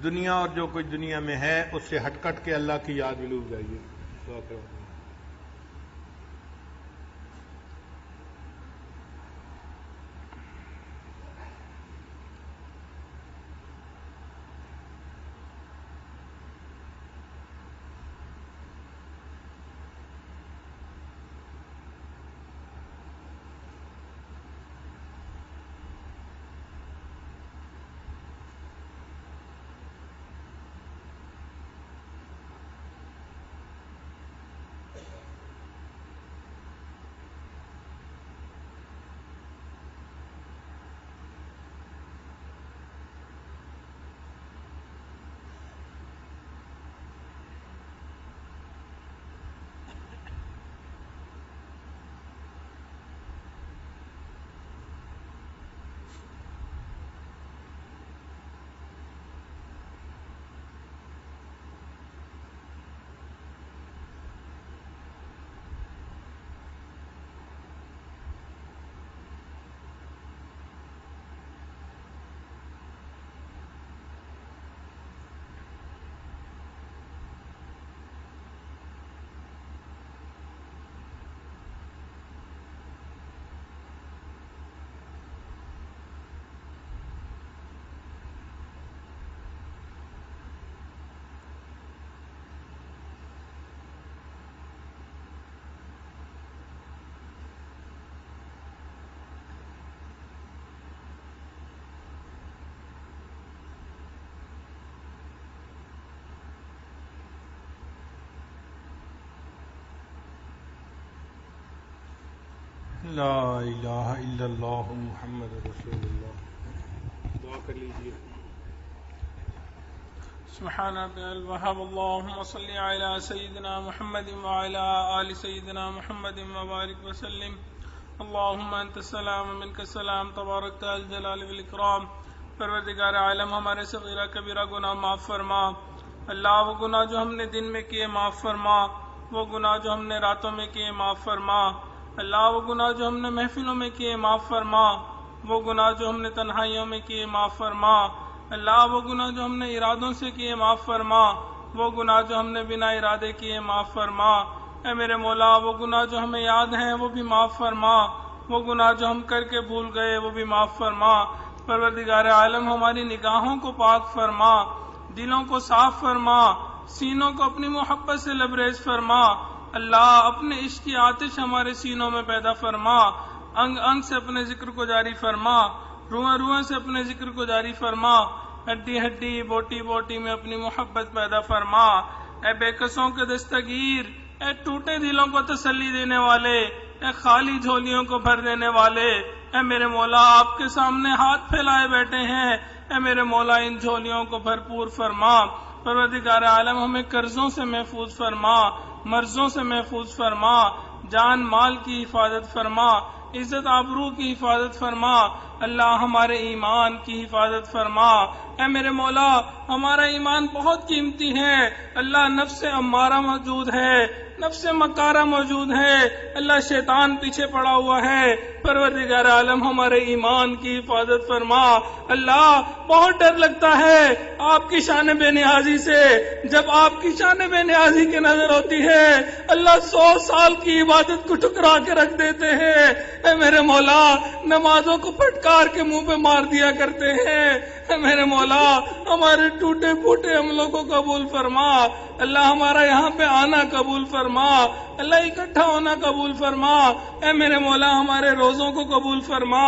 دنیا اور جو کچھ دنیا میں ہے اس سے ہٹ کٹ کے اللہ کی یاد میں ڈوب جائیے. دعا کرو. لا الہ الا اللہ محمد رسول اللہ. دعا کر لیجیے. سبحان ربي الوهاب اللهم صل على سيدنا محمد وعلى آل سيدنا محمد وبارك وسلم. اللهم انت السلام منك السلام تبارك الجلال والاکرام. پروردگار عالم ہمارے صغیرہ کبیرہ گناہ معاف فرما. اللہ وہ گناہ جو ہم نے دن میں کیے معاف فرما، وہ گناہ جو ہم نے راتوں میں کیے معاف فرما. اللہ وہ گناہ جو ہم نے محفلوں میں کیے معاف فرما، وہ گناہ جو ہم نے تنہائیوں میں کیے معاف فرما. اللہ وہ گناہ جو ہم نے ارادوں سے کیے معاف فرما، وہ گناہ جو ہم نے بنا ارادے کیے معاف فرما. اے میرے مولا وہ گناہ جو ہمیں یاد ہیں وہ بھی معاف فرما، وہ گناہ جو ہم کر کے بھول گئے وہ بھی معاف فرما. پروردگار عالم ہماری نگاہوں کو پاک فرما، دلوں کو صاف فرما، سینوں کو اپنی محبت سے لبریز فرما. اللہ اپنے عشق کی آتش ہمارے سینوں میں پیدا فرما، انگ انگ سے اپنے ذکر کو جاری فرما، روئیں روئیں سے اپنے ذکر کو جاری فرما، ہڈی ہڈی بوٹی بوٹی میں اپنی محبت پیدا فرما. اے بے کسوں کے دستگیر، اے ٹوٹے دلوں کو تسلی دینے والے، اے خالی جھولیوں کو بھر دینے والے، اے میرے مولا آپ کے سامنے ہاتھ پھیلائے بیٹھے ہیں. اے میرے مولا ان جھولیوں کو بھرپور فرما. پروردگار عالم ہمیں قرضوں سے محفوظ فرما، مرضوں سے محفوظ فرما، جان مال کی حفاظت فرما، عزت آبرو کی حفاظت فرما. اللہ ہمارے ایمان کی حفاظت فرما. اے میرے مولا ہمارا ایمان بہت قیمتی ہے. اللہ نفس امارہ موجود ہے، نفس مکارہ موجود ہے، اللہ شیطان پیچھے پڑا ہوا ہے. پروردگار عالم ہمارے ایمان کی حفاظت فرما. اللہ بہت ڈر لگتا ہے آپ کی شان بے نیازی سے. جب آپ کی شان بے نیازی کی نظر ہوتی ہے اللہ 100 سال کی عبادت کو ٹھکرا کے رکھ دیتے ہیں. اے میرے مولا نمازوں کو پھٹکار کے منہ پہ مار دیا کرتے ہیں. اے میرے مولا ہمارے ٹوٹے پھوٹے عملوں کو قبول فرما. اللہ ہمارا یہاں پہ آنا قبول فرما، اللہ اکٹھا ہونا قبول فرما. اے میرے مولا ہمارے روزوں کو قبول فرما،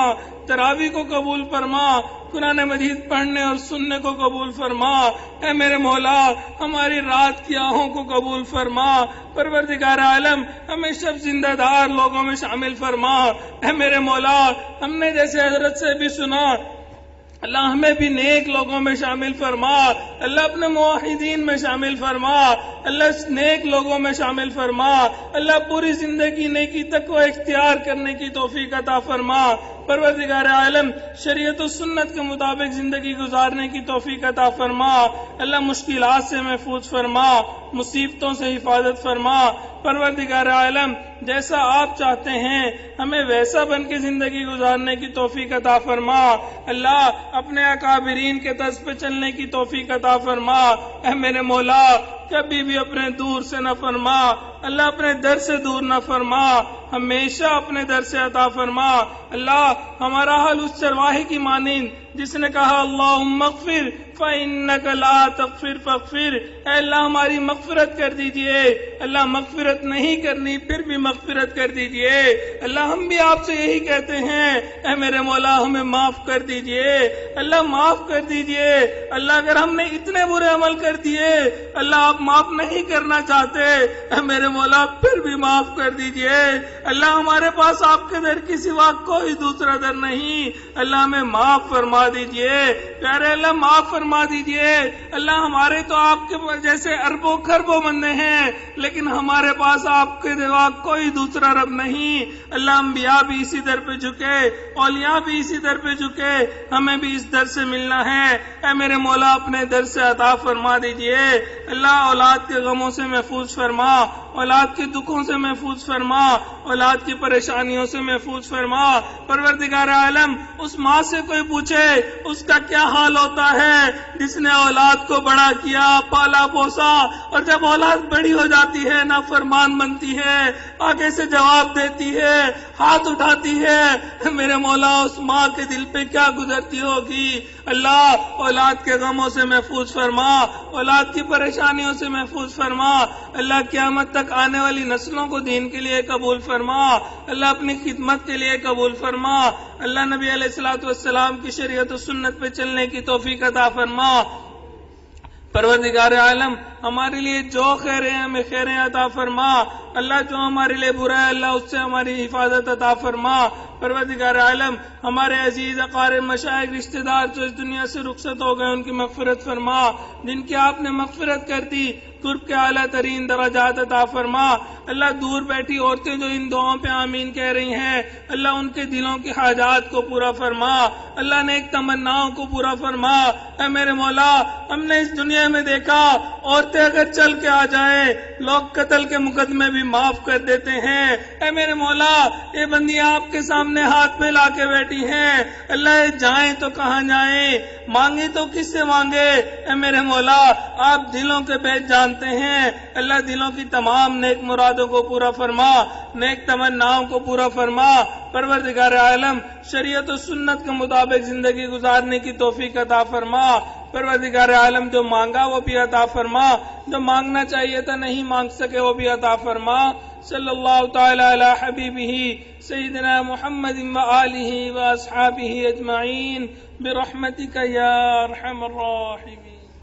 تراویح کو قبول فرما، قرآن مجید پڑھنے اور سننے کو قبول فرما. اے میرے مولا ہماری رات کی آہوں کو قبول فرما. پروردگار عالم ہمیں شب زندہ دار لوگوں میں شامل فرما. اے میرے مولا ہم نے جیسے حضرت سے بھی سنا اللہ ہمیں بھی نیک لوگوں میں شامل فرما. اللہ اپنے موحدین میں شامل فرما، اللہ نیک لوگوں میں شامل فرما. اللہ پوری زندگی نیکی تقوی اختیار کرنے کی توفیق عطا فرما. پروردگار عالم شریعت و سنت کے مطابق زندگی گزارنے کی توفیق عطا فرما. اللہ مشکلات سے محفوظ فرما، مصیبتوں سے حفاظت فرما. پروردگار عالم جیسا آپ چاہتے ہیں ہمیں ویسا بن کے زندگی گزارنے کی توفیق عطا فرما. اللہ اپنے اکابرین کے طرز پہ چلنے کی توفیق عطا فرما. اے میرے مولا کبھی بھی اپنے دور سے نہ فرما، اللہ اپنے در سے دور نہ فرما، ہمیشہ اپنے در سے عطا فرما. اللہ ہمارا حال اس چرواہے کی مانند جس نے کہا اللہم اغفر فإنک لا تغفر فاغفر. اے اللہ ہماری مغفرت کر دیجئے. اللہ مغفرت نہیں کرنی پھر بھی مغفرت کر دیجئے. اللہ ہم بھی آپ سے یہی کہتے ہیں اے میرے مولا ہمیں معاف کر دیجئے. اللہ معاف کر دیجئے. اللہ اگر ہم نے اتنے برے عمل کر دیے اللہ آپ معاف نہیں کرنا چاہتے اے میرے مولا پھر بھی معاف کر دیجئے. اللہ ہمارے پاس آپ کے در کی سوا کوئی دوسرا در نہیں. اللہ ہمیں معاف فرما دیجئے. پیارے اللہ معاف فرما دیجئے. اللہ ہمارے تو آپ کے جیسے اربوں خربوں بندے ہیں لیکن ہمارے پاس آپ کے سوا کوئی دوسرا رب نہیں. اللہ انبیاء بھی اسی در پہ جھکے، اولیاء بھی اسی در پہ جھکے، ہمیں بھی اس در سے ملنا ہے. اے میرے مولا اپنے در سے عطا فرما دیجئے. اللہ اولاد کے غموں سے محفوظ فرما، اولاد کے دکھوں سے محفوظ فرما، اولاد کی پریشانیوں سے محفوظ فرما. پروردگار عالم اس ماں سے کوئی پوچھے اس کا کیا حال ہوتا ہے جس نے اولاد کو بڑا کیا، پالا پوسا، اور جب اولاد بڑی ہو جاتی ہے نافرمان بنتی ہے، آگے سے جواب دیتی ہے، ہاتھ اٹھاتی ہے. میرے مولا اس ماں کے دل پہ کیا گزرتی ہوگی. اللہ اولاد کے غموں سے محفوظ فرما، اولاد کی پریشانیوں سے محفوظ فرما. اللہ قیامت تک آنے والی نسلوں کو دین کے لیے قبول فرما. اللہ اپنی خدمت کے لیے قبول فرما. اللہ نبی علیہ الصلوۃ والسلام کی شریعت و سنت پہ چلنے کی توفیق عطا فرما. پروردگار عالم ہمارے لیے جو خیر ہے ہمیں خیریں عطا فرما، اللہ جو ہمارے لیے برا ہے اللہ اس سے ہماری حفاظت عطا فرما۔ پروردگار عالم ہمارے عزیز اقارب مشائخ رشتہ دار جو اس دنیا سے رخصت ہو گئے ان کی مغفرت فرما، جن کی آپ نے مغفرت کر دی قرب کے اعلیٰ ترین درجات عطا فرما۔ اللہ دور بیٹھی عورتیں جو ان دعاؤں پہ آمین کہہ رہی ہیں اللہ ان کے دلوں کی حاجات کو پورا فرما، اللہ نیک تمناؤں کو پورا فرما۔ اے میرے مولا ہم نے اس دنیا میں دیکھا عورتیں اگر چل کے آ جائیں لوگ قتل کے مقدمے بھی معاف کر دیتے ہیں۔ اے میرے مولا یہ بندیاں آپ کے سامنے ہاتھ میں لا کے بیٹھی ہیں، اللہ یہ جائیں تو کہاں جائیں، مانگے تو کس سے مانگے۔ اے میرے مولا آپ دلوں کے بیچ جانتے ہیں، اللہ دلوں کی تمام نیک مرادوں کو پورا فرما، نیک تمناؤں کو پورا فرما۔ پروردگار عالم شریعت و سنت کے مطابق زندگی گزارنے کی توفیق عطا فرما۔ پروردگار عالم جو مانگا وہ بھی عطا فرما، جو مانگنا چاہیے تھا نہیں مانگ سکے وہ بھی عطا فرما۔ صلی اللہ تعالی علی حبیبہ سیدنا محمد وآلہ واصحابہ اجمعین برحمتک یا ارحم الراحمین۔